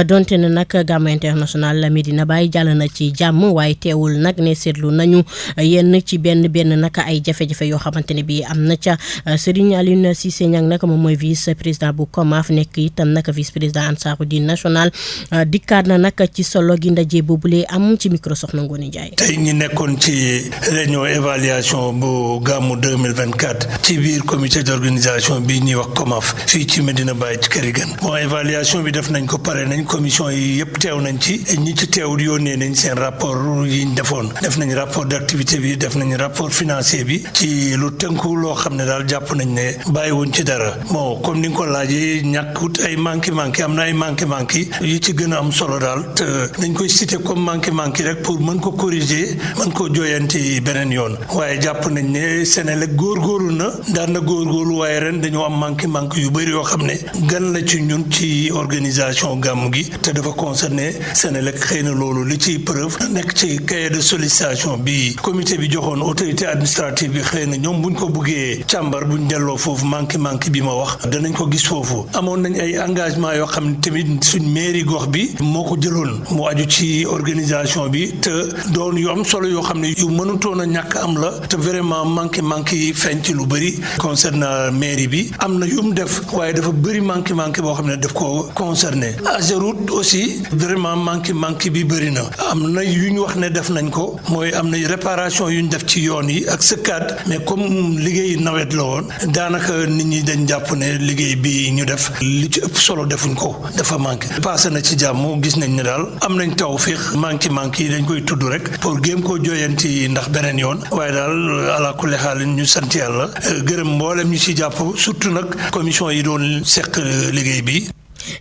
donte ne nag gàmmu international la Medina Baye jàll na ci jàmm waaye teewul nag ne seetlu nañu yenn ci benn nag ay jafe-jafe yoo xamante ne bii am na ca Serigne Alioune Cissé Niang nag moom mooy vice président bu COMAF nekk itam nag vice président Ansaaru-Din national dikkaat na nag ci solo gi ndaje boobule am ci micro soxna Ngone Ndiaye. tey ñi nekkoon ci réunion évaluation bu gàmmu 2024 ci biir comité d'organisation bi ñuy wax COMAF fii ci Medina Baye ci Kër Gan bon évaluation bi def nañ ko pare nañ commission yi yëpp teew nañ ci ñi ci teewul yónnee nañ seen rapport yi ñu defoon def nañ rapport d'activité bi def nañ rapport financier bi ci lu tënku loo xam ne daal jàpp nañ ne bàyyiwuñ ci dara bon comme ni nga ko laajee ñàkkut ay manqué am na ay manqué yi ci gën a am solo daal te dañ koy citer comme manqué rek pour mën ko corriger mën ko jooyanti beneen yoon waaye jàpp nañ ne Senelec góorgóorlu na daan na góorgóorlu waaye ren dañoo am manqué yu bëri yoo xam ne gan la ci ñun ci organisation gàmmu gi te dafa concerné Senelec xëy na loolu li ciy preuve nekk ci cahier de sollicitation bi comité bi joxoon autorité administrative bi xëy na ñoom buñ ko buggee càmbar buñ delloo foofu manqué bi ma wax danañ ko gis foofu amoon nañ ay engagement yoo xam ne tamit suñ mairie gox bi moo ko jëloon mu aju ci organisation bi te doon yu am solo yoo xam ne yu mënutoon a ñàkk am la te vraiment manqué yi feeñ ci lu bëri concernant mairie bi am na yu mu def waaye dafa bëri manqué boo xam ne daf ko concerné Ageroute aussi vraiment manqué bi bëri na am na yu ñu wax ne def nañ ko mooy am na réparation yu ñu def ci yoon yi ak sëkkaat mais comme liggéey nawet la woon daanaka nit ñi dañ jàpp ne liggéey bi ñu def li ci ëpp solo defuñ ko dafa manqué passé na ci jàmm gis nañ ne daal am nañ tawfiix manqué yi dañ koy tudd rek pour géem koo jooyanti ndax beneen yoon waaye daal ala kulli xaal ñu sant yàlla gërëm mboolem ñu ci jàpp surtout nag commission yi doon seq liggéey bi.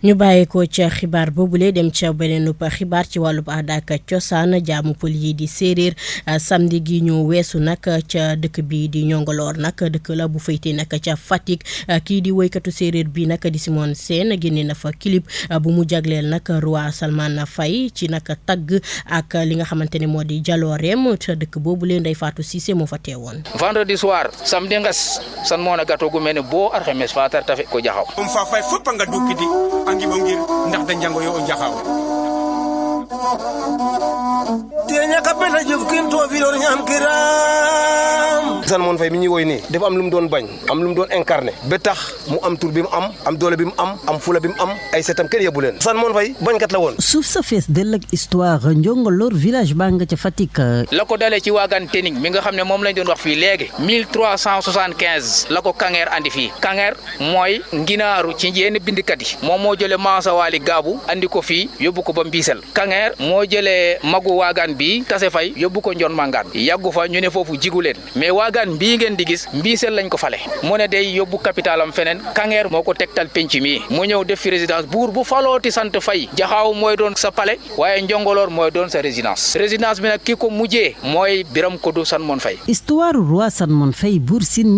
ñu bàyyi ko ca xibaar boobule dem ca beneen xibaar ci wàllub aada ak cosaan jaamu pël yi di séeréer samedi gi ñu weesu nag ca dëkk bi di ñongoloor nag dëkk la bu faytee nag ca Fatick kii di woykatu séeréer bi nag di Simon Sène génne na fa clip bu mu jagleel nag roi Salman Faye ci nag tagg ak li nga xamante ne moo di jalooreem ca dëkk boobule Ndeye Fatou Cissé moo fa teewoon. vendredi soir samedi ngas san moona gato gu mel ne boo alxames fatar tafe ko jaxaw fa fay fop nga dukkidi angi bo ngir ndax da njango yo o njaxaw teña ka pena jëf kim to vilor ñam kiram Salman Faye mi ñuy woy nii dafa am lu mu doon bañ am lu mu doon incarné ba tax mu am tur bi mu am doole bi mu am fula bi mu am ay setam kenn yebbu leen Salman Faye bañkat la woon. suuf sa fees dell ak histoire Njongoloor village baa nga ca Fatick. la ko dalee ci waagaan tening mi nga xam ne moom lañ doon wax fii léegi 1375 la ko Kangeer andi fii Kangeer mooy nginaaru ci yenn bindikat yi moom moo jëlee Maasawaali Gaabu andi ko fii yóbbu ko ba Mbiisel Kangeer moo jëlee magu waagaan bi Tase Fay yóbbu ko Njoon Mangaan yàggu fa ñu ne foofu jigu leen mais waagaan bii ngeen di gis Mbiisel lañ ko fale mu ne day yóbbu capitalam feneen Kangeer moo ko tegtal penc mi mu ñëw def fi résidence buur bu falooti sant Fay Jaxaaw mooy doon sa palais waaye Njongoloor mooy doon sa résidence bi nag ki ko mujjee mooy Biram Kodu Salmon Faye. histoire roi Salmon Faye Buur Siin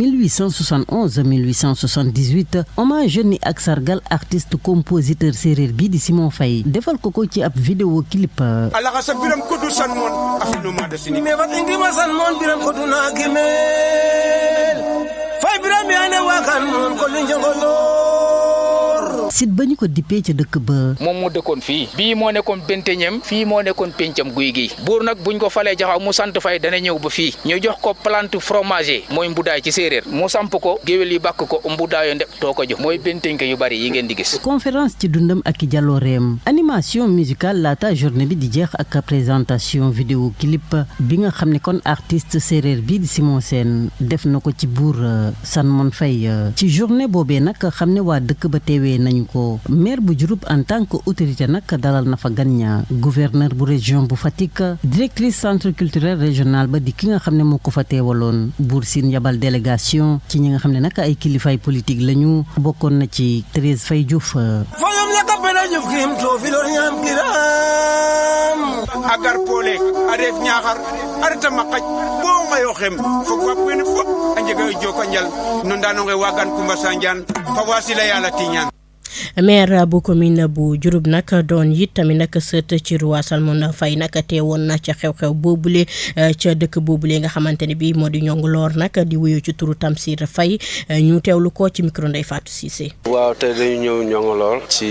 1871-1878 hommage ni ak sargal artiste compositeur séeréer bi di Simon Faye defal ko ci ab vidéo clip. alaxa sa Biram Kodu Salmon afino ma de sini me fa tingi ma Salmon Biram Kodu na kimel Faye Biram yaane waakan mon ko li Njongoloor sit ba ñu ko dippee ca dëkk ba. moom moo dëkkoon fii bii moo nekkoon penteñam fii moo nekkoon pencam guy gi buur nag buñ ko falee Jaxaw mu sant Fay dana ñëw ba fii ñu jox ko plante fromager mooy mbudaay ci séeréer mu samp ko géwél yi bàkk ko mbudaayo ndep too ko jox mooy penteñ ko yu bari yi ngeen di gis. conférence ci dundam ak i jalooreem animation musicale laata journée bi di jeex ak présentation vidéo clip bi nga xam ne kon artiste séeréer bi di Simon Sène def na ko ci buur Salmon Faye ci journée boobee nag xam ne waa dëkk ba teewee nañu ko maire bu Diouroup en tant que autorité nag dalal na fa gan ña gouverneur bu région bu Fatick directrice centre culturel régional ba di ki nga xam ne moo ko fa teewaloon Buur Siin yabal délégation ci ñi nga xam ne nag ay kilifaay politique lañu bokkoon na ci Thérèse Faye Diouf fayam la ka pena jëf kim to filor ñam kiram agar pole aref ñaaxar areta maqaj bo ngayo xem fo fa pene fop a njega joko njal no ndano nge waagan Kumba Sanjaan fa wasila yàlla tiñaan maire bu commune bu Diouroup nag doon it tamit nag sët ci roi Salmon Faye nag teewoon na ca xew-xew boobule ca dëkk boobule nga xamante ne bii moo di Njongoloor nag di wuyoo ci turu Tamsir Faye ñu teewlu ko ci micro Ndeye Fatou Cissé. waaw tey dañu ñëw Njongoloor ci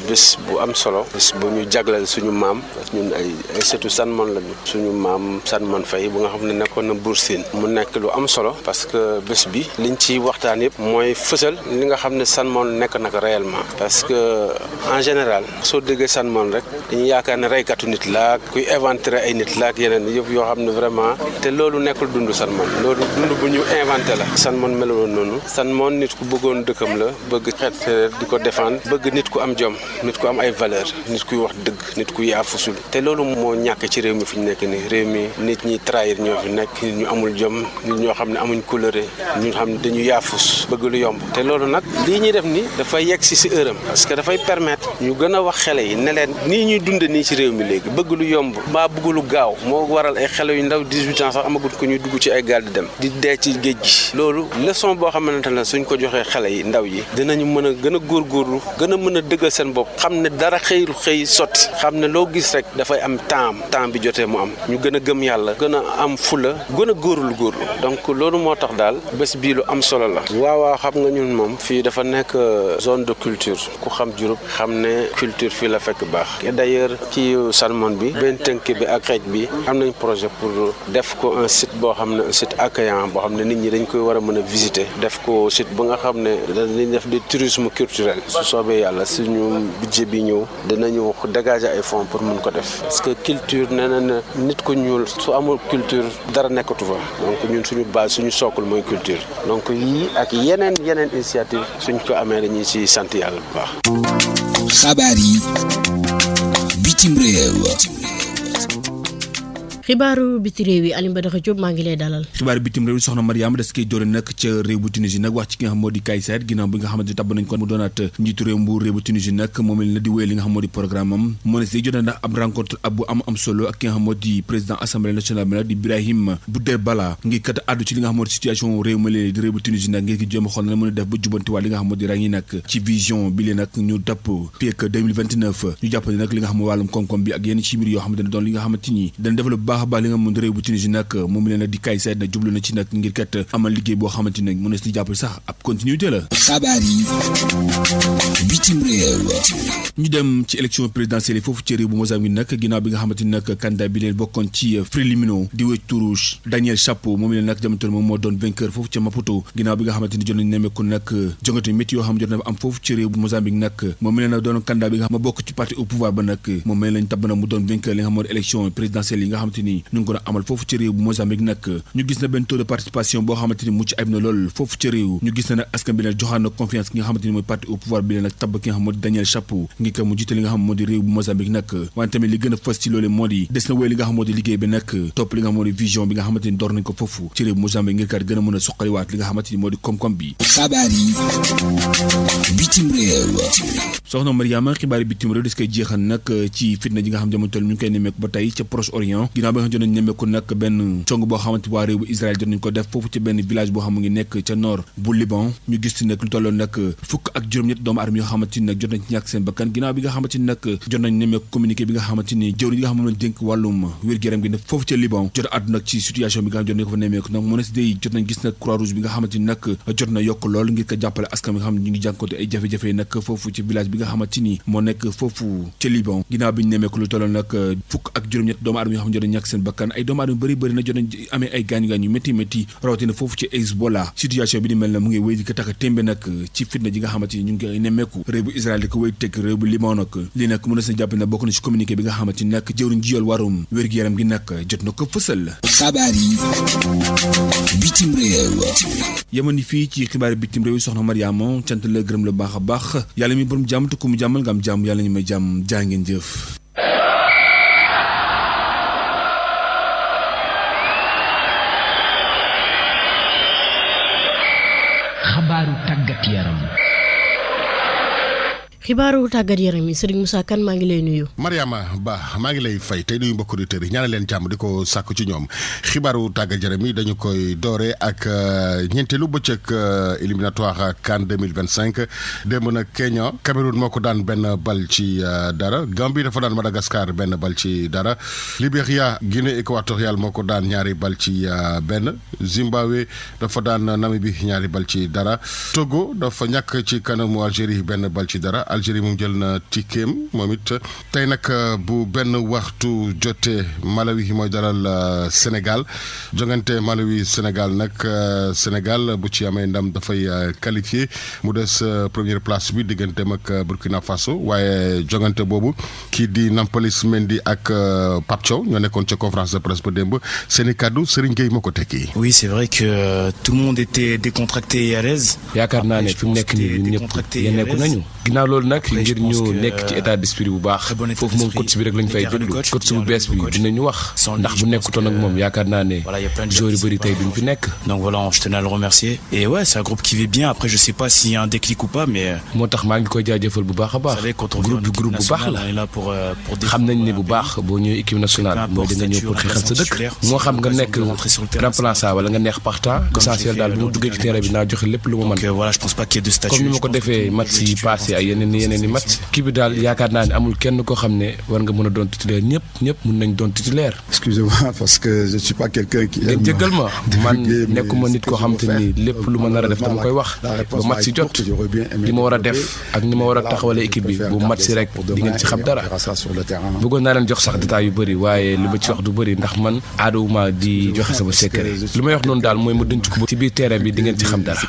bés bu am solo bés bu ñu jagleel suñu maam ñun ay sëtu Salmon lañu suñu maam Salmon Faye bu nga xam ne nekkoon na Buur Siin mu nekk lu am solo parce que bés bi liñ ci waxtaan yëpp mooy fësal li nga xam ne Salmon nekk nag réellement. parce que en général soo déggee Salmon rek dañuy yaakaar ne reykatu nit la kuy inventé ay nit la ak yeneen yëpp yoo xam ne vraiment te loolu nekkul dund Salmon loolu dund bu ñu inventé la. Salmon meloon noonu Salmon nit ku bëggoon dëkkam la bëgg xeet séeréer di ko défendre bëgg nit ku am jom nit ku am ay valeur nit kuy wax dëgg nit ku yaafusul te loolu moo ñàkk ci réew mi fi ñu nekk nii réew mi nit ñi trahir ñoo fi nekk nit ñu amul jom nit ñoo xam ne amuñ couleur ñu xam ne dañu yaafus bëgg lu yomb te loolu nag lii ñuy def ni dafay yegg si heure parce que dafay permettre ñu gën a wax xale yi ne leen nii ñuy dunde nii ci réew mi léegi bëgg lu yomb mbaa bëgg lu gaaw moo waral ay xale yu ndaw 18 ans sax amagut ko ñuy dugg ci ay gaal di dem di dee ci géej gi loolu leçon boo xamante ne suñ ko joxee xale yi ndaw yi dinañu mën a gën a góorgóorlu gën a mën a dëggal seen bopp xam ne dara xëy sotti xam ne loo gis rek dafay am temps bi jotee mu am ñu gën a gëm yàlla gën a am fula gën a góorlu donc loolu moo tax daal bés bii lu am solo la waaw xam nga ñun moom fii dafa nekk zone de culture ku xam Diouroup xam ne culture fii la fekk baax et d'ailleurs ci Salmon bi benn tënk bi ak xeej bi am nañ projet pour def ko un site boo xam ne un site accueillant boo xam ne nit ñi dañ koy war a mën a visiter def ko site bu nga xam ne dañ def di tourisme culturel su soobee yàlla suñu budget bi ñëw dinañu dégager ay fonds pour mun ko def parce que culture nee na ne nit ku ñuul su amul culture dara nekkatu fa donc ñun suñu base suñu socle mooy culture donc yii ak yeneen initiative suñ ko amee dañuy ci sant yàlla bu baax. xabaar yi bitim réew. xibaaru biti réew yi Alioune Badara Diop maa ngi lay dalal. xibaaru bitim réew soxna Mariama des koy doore nag ca réew bu Tunisie nag wax ci ki nga xam moo di Kais Saied ginnaaw bi nga xamante ni tabb nañ ko mu doonaat njiitu réew bu réew bu Tunisie nag moom la di wéyal li nga xam moo di programme am moo ne si jot na ab rencontre bu am solo ak ki nga xam moo di président assemblée nationale bi nag di Brahim Boudebala ngir kat àddu ci li nga xam moo di situation réew ma leen di réew bu Tunisie nag ngir ki jéem a xool na mën a def ba jubantiwaat li nga xam moo di rang yi nag ci vision bi leen nag ñu dapp fii ak 2029 ñu jàpp ne nag li nga xam moo wàllum koom-koom bi ak yenn ci mbir yoo xamante ne doon li nga xamante ni dana développé bu baax a baax li nga xam moo di réew bu Tunisie nag moom leen nag di Kais Saied nag jublu na ci nag ngir kat amal liggéey boo xamante ni mën na si jàppale sax ab continuité la. xabaar yi bitim réew. ñu dem ci élection présidentielle foofu ci réew bu Mozambique nag ginnaaw bi nga xamante ni nag candidat bi leen bokkoon ci préliminaire di wéy turu Daniel Chapo moom leen nag jamono moom moo doon vainqueur foofu ca Maputo ginnaaw bi nga xamante ni jot nañ nemmeeku nag jongante métti yoo xam jot na am foofu ci réew bu Mozambique nag moom leen nag doon candidat bi nga xam ma bokk ci parti au pouvoir ba nag moom mel lañ tabb na mu doon vainqueur li nga xam moo di élection présidentielle yi nga xamante ni ñu ngi ko doon amal foofu ci réew bu Mozambique nag ñu gis na benn taux de participation boo xamante ni mucc ayib na lool foofu ci réew ñu gis na nag askan bi leen joxaan na confiance ki nga xamante ni mooy parti au pouvoir bi leen nag tabb ki nga xam moo di Daniel Chapo ngir ko mu jiite li nga xam moo di réew bu Mozambique nag wante tamit li gën a fës ci loolu moo di des na wéy li nga xam moo di liggéey bi nag topp li nga xam moo di vision bi nga xamante ni door nañ ko foofu ci réew bu Mozambique ngir kat gën a mën a suqaliwaat li nga xamante ni moo di koom-koom bi. xabaar yi bitim réew. soxna Mariama xibaar yi bitim réew des koy jeexal nag ci fitna ji nga xam jamono toll ñu ngi koy nemmeeku ba tey ca Proche-Orient ginnaaw ba nga xam jot nañ nemmeeku nag benn cong boo xamante waa réew bu Israël jot nañ ko def foofu ci benn village boo xam mu ngi nekk ca nord bu Liban ñu gis ci nag lu tolloon nag fukk ak juróom-ñett doomu aadama yoo xamante ni nag jot nañ ci ñàkk seen bakkan ginnaaw bi nga xamante ni nag jot nañ nemmeeku communiqué bi nga xamante ni jëwriñ yi nga xam moom lañ dénk wàllum wér-gu-yaram gi nag foofu ca Liban jot a àddu nag ci situation bi nga xam jot nañ ko fa nemmeeku nag mu ne si day jot nañ gis nag Croix-Rouge bi nga xamante ni nag jot na yokk lool ngir ko jàppale askan bi nga xam ne ñu ngi jànkoonte ay jafe-jafe nag foofu ci village bi nga xamante ni moo nekk foofu ca Liban ginnaaw bi ñu nemmeeku lu tolloon nag fukk ak juróom-ñett doomu aadama yoo xam ne jot nañ ñàkk seen bakkan ay doomu aadama bëri na jot nañ amee ay gaañu-gaañ yu métti métti rawatina foofu ci Hezbollah situation bi di mel na mu ngi wéy di ko tax a témbe nag ci fitna ji nga xamante ni ñu ngi koy nemmeeku réew bu Israël di ko wéy teg réew bu Liban nag lii nag mën na sa jàpp na bokk na ci communiqué bi nga xamante ni nag jëwriñ ji yor warum wér-gu-yaram gi nag jot na ko fësal. xabaar yi bitim réew. yemani fii ci xibaar bitim réew soxna Mariama cant la gërëm la baax a baax yàlla mi borom jàmm te ku mu jàmmal nga am jàmm yàlla ñu may jàmm jaa ngeen jëf. xabaaru tàggat yaram. xibaaru tàggat yaram yi Serigne Moussa Kane maa ngi lay nuyu. Mariama Ba maa ngi lay fay tey nuyu mbokk auditeurs yi ñaanal leen jàmm di ko sàkku ci ñoom xibaaru tàggat yaram yi dañu koy doore ak ñeenteelu bëccëg éliminatoire CAN 2025 démb nag Kenya Cameroun moo ko daan benn bal ci dara Gambie dafa daan Madagascar benn bal ci dara Libéria Guinée équatoriale moo ko daan ñaari bal ci benn Zimbabwe dafa daan Namibie ñaari bal ci dara Togo dafa ñàkk ci kanamu Algérie benn bal ci dara. Algérie moom jël na tikkeem moom it tey nag bu benn waxtu jotee Malawi mooy dalal Sénégal jongante Malawi Sénégal nag Sénégal bu ci amee ndam dafay qualifié mu des première place bi digganteem ak Burkina Faso waaye jongante boobu kii di Nampalys Mendy ak Pape Thiaw ñoo nekkoon ca conférence de presse ba démb seen i kàddu Serigne Gueye moo ko tekki. Oui, c'est vrai que tout le monde était décontracté et à l'aise. yaakaar naa ne fi mu nekk nii ñun ñëpp yenneeku nañu ginnaaw loolu nag ngir ñu nekk ci état d'esprit bu baax foofu moom coach bi rek lañ fay déglu coach bu bees bi dinañu wax ndax bu nekkutoon ak moom yaakaar naa ne joueurs yu bëri tey duñ fi nekk. donc voilà je tenais à le remercier et ouais c'est un groupe qui vit bien après je sais pas s'il y a un déclic ou pas mais. moo tax maa ngi koy jaajëfal bu baax a baax groupe bi groupe bu baax la xam nañ ne bu baax boo ñëwee équipe nationale mooy da nga ñëw pour xeexal sa dëkk moo xam nga nekk remplaçant wala nga neex partant l'essentiel daal bu mu duggee ci terrain bi naa joxe lépp lu ma mën comme ni ma ko defee match yi passé ay yeneen i match kii bi daal yaakaar naa ne amul kenn koo xam ne war nga mën a doon titulaire ñëpp mën nañ doon titulaire. excusez-moi parce que je suis pas quelqu'un qui ngeen jéggal ma man nekkuma nit koo xam te ni lépp lu ma nar a def dama koy wax ba match si jot li ma war a def ak ni ma war a taxawale équipe bi bu match si rek di ngeen ci xam dara bëggoon naa leen jox sax détails yu bëri waaye li ma ci wax du bëri ndax man aadawuma di joxe sama secret li may wax noonu daal mooy mu denc ko ci biir terrain bi di ngeen ci xam dara.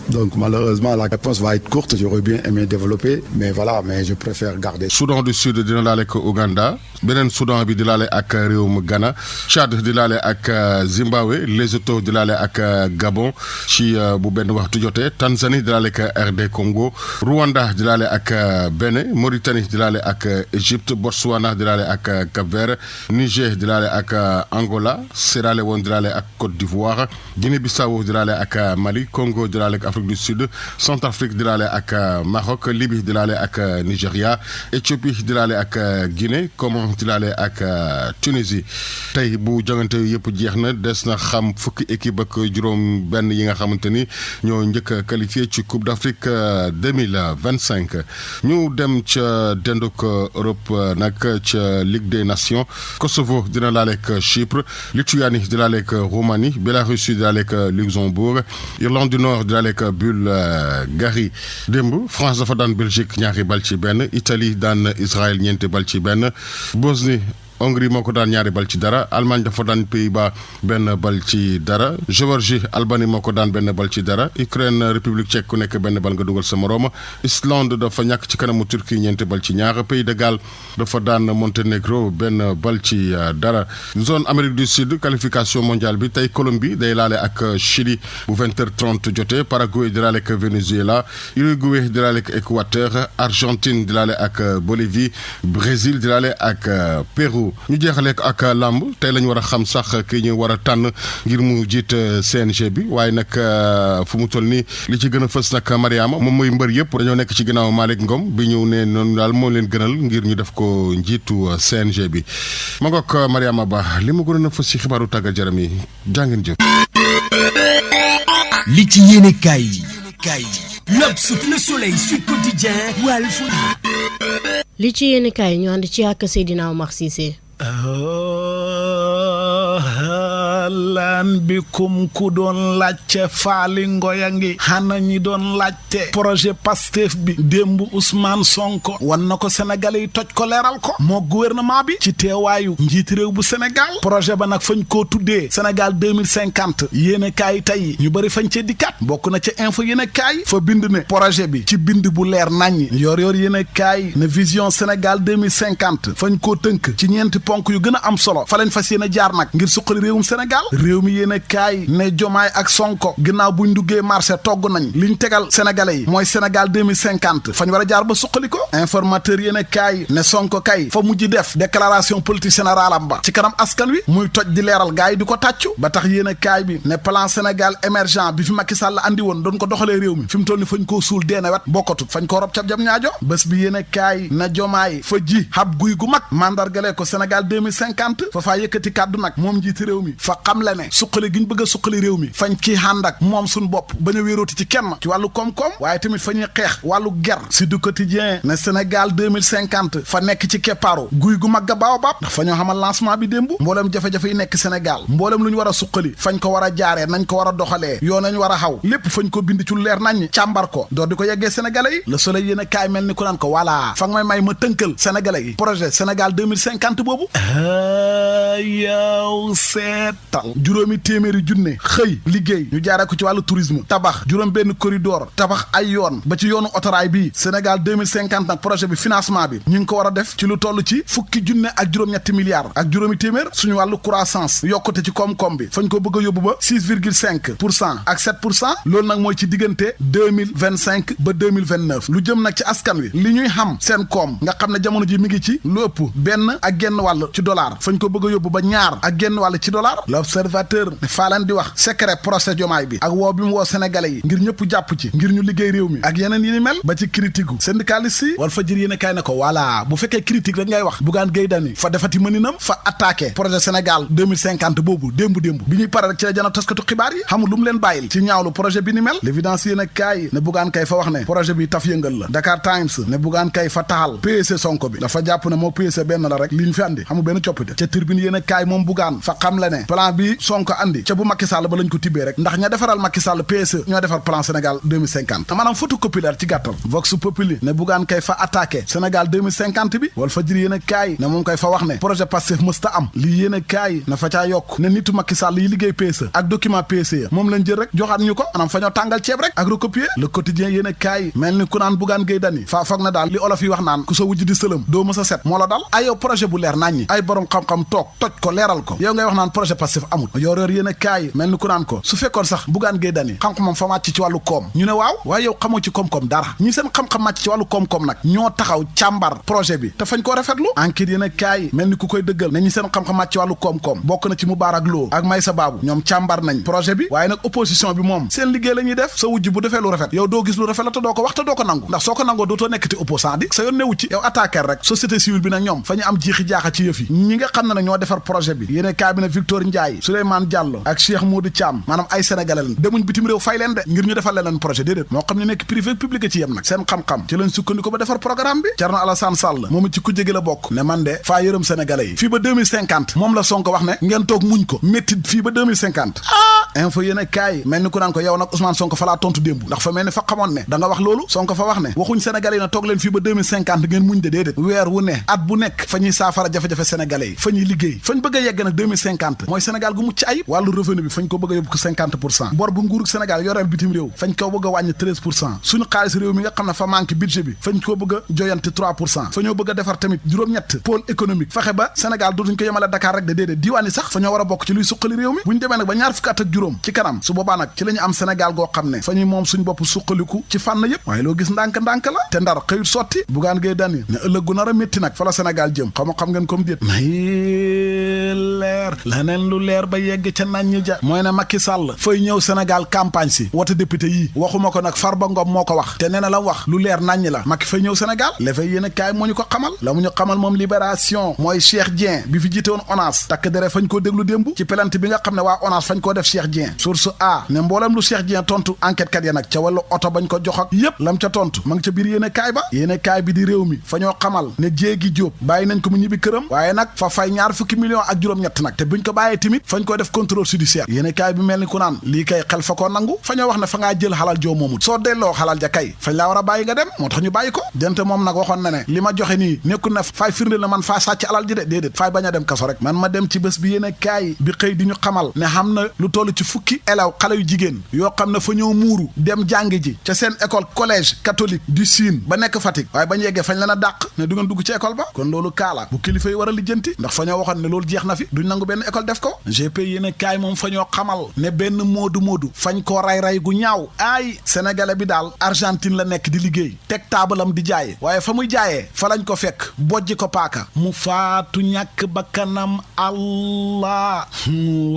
donc malheureusement la réponse va être courte j'aurais bien aimé développer mais voilà, mais je préfère garder. Soudan du Sud dina laale ak Ouganda beneen Soudan bi di laale ak réewum Ghana Tchad di laale ak Zimbabwe Lesotho di laale ak Gabon ci bu benn waxtu jotee Tanzanie di laale ak RD Congo Rwanda di laale ak Bénin Mauritanie di laale ak Égypte Botswana di laale ak Cap-Vert Niger di laale ak Angola Sierra Leone di laale ak Côte d'Ivoire Guinée-Bissau di laale ak Mali Congo di laale ak Afrique du Sud Centrafrique di laale ak Maroc Libye di laale ak Nigeria Éthiopie di laale ak Guinée Comores di laale ak Tunisie tey bu jongante yëpp jeex na des na xam fukki équipe ak juróom benn yi nga xamante ni ñoo njëkk a qualifié ci Coupe d'Afrique 2025 ñu dem ca denduk Europe nag ca Ligue des Nations Kosovo dina laale ak Chypre Lituanie di laale ak Roumanie Bélarussie di laale ak Luxembourg Irlande du Nord di laale ak Bulgarie démb France dafa daan Belgique ñaari bal ci benn Italie daan Israël ñeenti bal ci benn Bosnie Hongrie moo ko daan ñaari bal ci dara Allemagne dafa daan Pays-Bas benn bal ci dara Géorgie Albanie moo ko daan benn bal ci dara Ukraine République tchèque ku nekk benn bal nga dugal sa morom Islande dafa ñàkk ci kanamu Turquie ñeenti bal ci ñaar Pays de Galles dafa daan Monténégro benn bal ci dara zone Amérique du Sud qualification mondiale bi tey Colombie day laale ak Chili bu 20h30 jotee Paraguay di laale ak Venezuela Uruguay di laale ak Équateur Argentine di laale ak Bolivie Brésil di laale ak Pérou ñu jeexaleek ak làmb tey lañu war a xam sax ki ñu war a tànn ngir mu jiit CNG bi waaye nag fu mu toll nii li ci gën a fës nag Mariama moom mooy mbër yëpp dañoo nekk ci ginnaaw Malick Ngom bi ñu ne noonu daal moo leen gënal ngir ñu def ko njiitu CNG bi ma ngoog Mariama Ba li ma gënoon a fës ci xibaaru tàggat yaram yi jàngeen jëf li ci yéene kaay L'Obs, Le Soleil, Sud Quotidien, Walf. li ci yéene kaay ñu ànd ci ak Seydina Omar Cissé. lan bi kum ku doon laajte faali ngoya ngi xana ñi doon laajte projet Pastef bi démb Ousmane Sonko wan na ko Sénégalais yi toj ko leeral ko moo gouvernement bi ci teewaayu njiiti réew bu Sénégal projet ba nag fañ koo tuddee Sénégal 2050 yéene kaay tey ñu bëri fañ cee dikkaat bokk na ca info yéene kaay fa bind ne projet bi ci bind bu leer naññi yor yéene kaay ne vision Sénégal 2050 fañ koo tënk ci ñeenti ponk yu gën a am solo fa leen fas yéene jaar nag ngir suqali réewum Sénégal réew mi yéen a kaay ne Jomaay ak Sonko ginnaaw buñ duggee marché togg nañ liñ tegal sénégalais yi mooy Sénégal 2050 fañ war a jaar ba suqali ko informateur yéen a kaay ne Sonko kay fa mujj def déclaration politique générale am ba ci kanam askan wi muy toj di leeral gaay yi di ko tàccu ba tax yéen a kaay bi ne plan Sénégal émergent bi fi Macky Sall andi woon doon ko doxalee réew mi fi mu toll ni fañ koo suul deena wet bokkatut fañ ko rob cap jam ñaajo bés bi yéen a kaay na Jomaay fa ji xab guy gu mag mandargale ko Sénégal 2050 fa faa yëkkati kàddu nag moom njiiti réew mi fa xam le ne suqali gi ñu bëgg a suqali réew mi fañ ci ànd ak moom suñ bopp bañ a wéerooti ci kenn ci wàllu koom-koom waaye tamit fa ñuy xeex wàllu ger si du quotidien ne Sénégal 2050 fa nekk ci keppaaru guy gu mag ga baobab ndax fa ñoo xamal lancement bi démb mboolem jafe-jafe yi nekk Sénégal mboolem lu ñu war a suqali fañ ko war a jaaree nañ ko war a doxalee yoo nañ war a xaw lépp fañ ko bind ci lu leer nañ càmbar ko door di ko yeggee sénégalais yi le soleil yéen a kaay mel ni ku naan ko voilà fa nga may ma tënkal sénégalais yi projet Sénégal 2050 boobu yow seetal juróomi téeméeri junne xëy liggéey ñu jaaree ko ci wàllu tourisme tabax juróom benn corridor tabax ay yoon ba ci yoonu autorail bii Sénégal 2050 nag projet bi financement bi ñu ngi ko war a def ci lu toll ci fukki junne ak juróom-ñetti milliards ak juróomi téeméer suñu wàllu croissance yokkute ci koom-koom bi fañ ko bëgg a yóbbu ba 6,5% ak 7% loolu nag mooy ci diggante 2025 ba 2029 lu jëm nag ci askan wi li ñuy xam seen koom nga xam ne jamono ji mi ngi ci lu ëpp benn ak genn wàll ci dollar fañ ko bëgg a yóbbu ba ñaar ak genn wàll ci dollar l'observateur ne faa leen di wax secret procès Diomaye bi ak woo bi mu woo sénégalais yi ngir ñëpp jàpp ci ngir ñu liggéey réew mi ak yeneen yi ni mel ba ci critique gu syndicaliste yi wal fa jër yéen a kaay ne ko voilà bu fekkee critique rek ngay wax Bougane Gueye Dany fa defati mëninam fa attaqué projet Sénégal 2050 boobu démb bi ñuy pare rek ci la jano taskatu xibaar yi xamul lu mu leen bàyyil ci ñaawlu projet bi ni mel l'évidence yéen a kaay ne Bougane kay fa wax ne projet bi taf yëngal la Dakar Times ne Bougane kay fa taxal PSC Sonko bi dafa jàpp ne moo PSC benn la rek li ñu fi andi xamul benn coppite ca Tribune yéen a kaay moom Bougane fa xam la ne plan bi Sonko Sonko andi ca bu Macky Sall ba lañ ko tibbee rek ndax ña defaral Macky Sall PSE ñoo defar plan Sénégal 2050 maanaam photocopie la ci gàttal Vox Populi ne Bougane kay fa attaqué Sénégal 2050 bi Walf Fadjri yéen a kaay ne moom koy fa wax ne projet Pastef mësta am lii yéen a kaay na fa caa yokk ne nitu Macky Sall yi liggéey PSE ak document PSE moom lañ jël rek joxaat ñu ko maanaam fa ñoo tàngal ceeb rek ak recopier le quotidien yéen a kaay mel ni ku naan Bougane Gueye Dany faa foog na daal li olof yi wax naan ku sa wujj di sëlëm doo mës a set moo la dal ay yow projet bu leer nañ ñi ay borom xam-xam toog toj ko leeral ko yow ngay wax naan projet Pastef amul yoor yéen a kaay mel ni ku naan ko su fekkoon sax Bougane Gueye Dany xam-xamam fa màcc ci wàllu koom ñu ne waaw waaye yow xamoo ci koom-koom dara ñi seen xam-xam màcc ci wàllu koom-koom nag ñoo taxaw càmbar projet bi te fañ koo rafetlu enquête yéen a kaay mel ni ku koy dëggal ne ñi seen xam-xam màcc ci wàllu koom-koom bokk na ci Moubarak Lo ak Maysa Babou ñoom càmbar nañ projet bi waaye nag opposition bi moom seen liggéey la ñuy def sa wujj bu defee lu rafet yow doo gis lu rafet la te doo ko wax te doo ko nangu ndax soo ko nangoo dootoo nekkati opposant di sa yoon newu ci yow attaquer rek société civile bi nag ñoom fa ñu am jiixi jaaxa ci yëf yi ñi nga xam ne nag ñoo defar projet bi yéen a kaay bi ne Victor Ndiaye Souleymane Diallo ak Cheikh Modou Thiam maanaam ay sénégalais lañ demuñ bitim réew fay leen de ngir ñu defal leen projet déedéet moo xam ne nekk privé public ci yem nag seen xam-xam ci lañ sukkandiku ba defar programme bi Thierno Alassane Sall moom ci kujje gi la bokk ne man de faa yërëm sénégalais yi fii ba 2050 moom la Sonko wax ne ngeen toog muñ ko métti fii ba 2050 info yéen a kaay mel ni ku naan ko yow nag Ousmane Sonko fa laa tontu démb ndax fa mel ni fa xamoon ne da nga wax loolu Sonko fa wax ne waxuñ sénégalais yi na toog leen fii ba 2050 ngeen muñ de déedéet weer wu ne at bu nekk fa ñuy saafara jafe-jafe sénégalais yi fa ñuy liggéey fañ bëgg a yegg nag 2050 mooy Sénégal gu mucc ayib wàllu revenu bi fañ ko bëgg a yóbbu ko 50% bor bu nguurug Sénégal yoreel bitim réew fañ ko bëgg a wàññi 13% suñu xaalis réew mi nga xam ne fa manque budget bi fañ ko bëgg a joyanti 3% fa ñoo bëgg a defar tamit juróom-ñett pôle économique fexe ba Sénégal dootuñ ko yemale Dakar rek de déedéet diiwaan yi sax fa ñoo war a bokk ci luy suqali réew mi buñ demee nag ba ñaar fukki at ak juróom ci kanam su boobaa nag ci la ñu am Sénégal goo xam ne fa ñuy moom suñ bopp suqaliku ci fànn yëpp waaye loo gis ndànk-ndànk la te ndar xëyut sotti Bougane Gueye Dany ne ëllëg gu nar a métti nag fa la Sénégal jëm xam ngeen comme déet may leer leneen lu leer ba yegg ca nañ ja mooy ne Macky Sall fay ñëw Sénégal campagne si wote député yi waxuma ko nag Farba Ngom moo ko wax te nee na la wax lu leer naññ la Macky fay ñëw Sénégal lefay yéen a kaay moo ñu ko xamal la mu ñu xamal moom Libération mooy Cheikh Dieng bi fi jiite woon ONAS takk dere fañ koo déglu démb ci plainte bi nga xam ne waa ONAS fañ koo def Cheikh Dieng source a ne mboolem lu Cheikh Dieng tontu enquête kat ya nag ca wàllu oto bañ ko jox ak yépp lam ca tontu ma ngi ca biir yéen a kaay ba yéen a kaay bi di réew mi fa ñoo xamal ne jéegi Jóob bàyyi nañ ko mu ñibbi këram waaye nag fa fay ñaar fukki millions ak juróom-ñett nag te buñ ko bàyyee timit fañ ko def contrôle judiciaire yéen a kaay bi mel ni ku naan lii kay xel fa koo nangu fa ñoo wax ne fa ngaa jël xalal joo moomut soo delloo xalal ja kay fañ laa war a bàyyi nga dem moo tax ñu bàyyi ko dente moom nag waxoon na ne li ma joxe nii nekkul na faay firndeel na man faa sàcc alal ji de déedéet faay bañ a dem kaso rek man ma dem ci bés bi yéen a kaay bi xëy di ñu xamal ne xam na lu toll ci fukki élève xale yu jigéen yoo xam ne fa ñoo muuru dem jàng ji ca seen école collège catholique du Sine ba nekk Fatick waaye bañ yeggee fañ leen a dàq ne du ngeen dugg ci école ba kon loolu kaala bu kilifa yi war a lijjanti ndax fa ñoo waxoon ne loolu jeex na fi duñ nangu benn école def ko GP yéen a kaay moom fa ñoo xamal ne benn moodu fañ koo ray gu ñaaw ay sénégalais bi daal Argentine la nekk di liggéey teg taabalam di jaay waaye fa muy jaayee fa lañ ko fekk bojji ko paaka mu faatu ñàkk bakkanam allah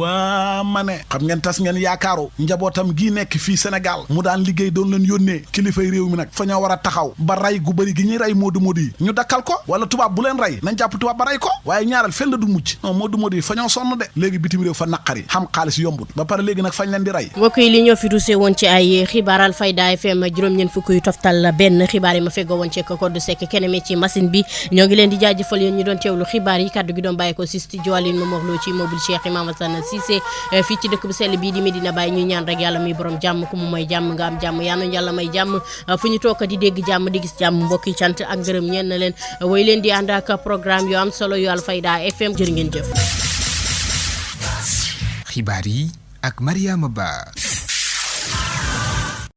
waa ma ne xam ngeen tas ngeen yaakaaru njabootam gii nekk fii Sénégal mu daan liggéey doon leen yónnee kilifay réew mi nag fa ñoo war a taxaw ba ray gu bëri gi ñuy ray moodu yi ñu dakkal ko wala tubaab bu leen ray nañ jàpp tubaab ba ray ko waaye ñaaral fen la du mucc non moodu yi fa ñoo sonn de léegi bitim réew fa naqari xam xaalis yombut ba pare léegi nag fañ leen di ray mbokk yi li ñoo fi rusee woon ci ay xibaar Alfayda FM juróom-ñeent fukk yu toftal benn xibaar yi ma feggoo woon ci Codou Seck kenn mi ci machine bi ñoo ngi leen di jaajëfal yéen ñu doon teewlu xibaar yi kaddu gi doon bàyyi ko si studio Aline Momar Lo ci immeuble Cheikh Imam Assane Cissé fii ci dëkk bu sell bii di Medina Baye ñuy ñaan rek yàlla muy borom jàmm ku mu may jàmm nga am jàmm yaa nañu yàlla may jàmm fu ñu toog di dégg jàmm di gis jàmm mbokk yi cant ak ngërëm ñeen na leen way leen di ànd ak programme yu am solo yu Alfayda FM jërë ngeen jëf. xibaar yi ak Mariama Ba.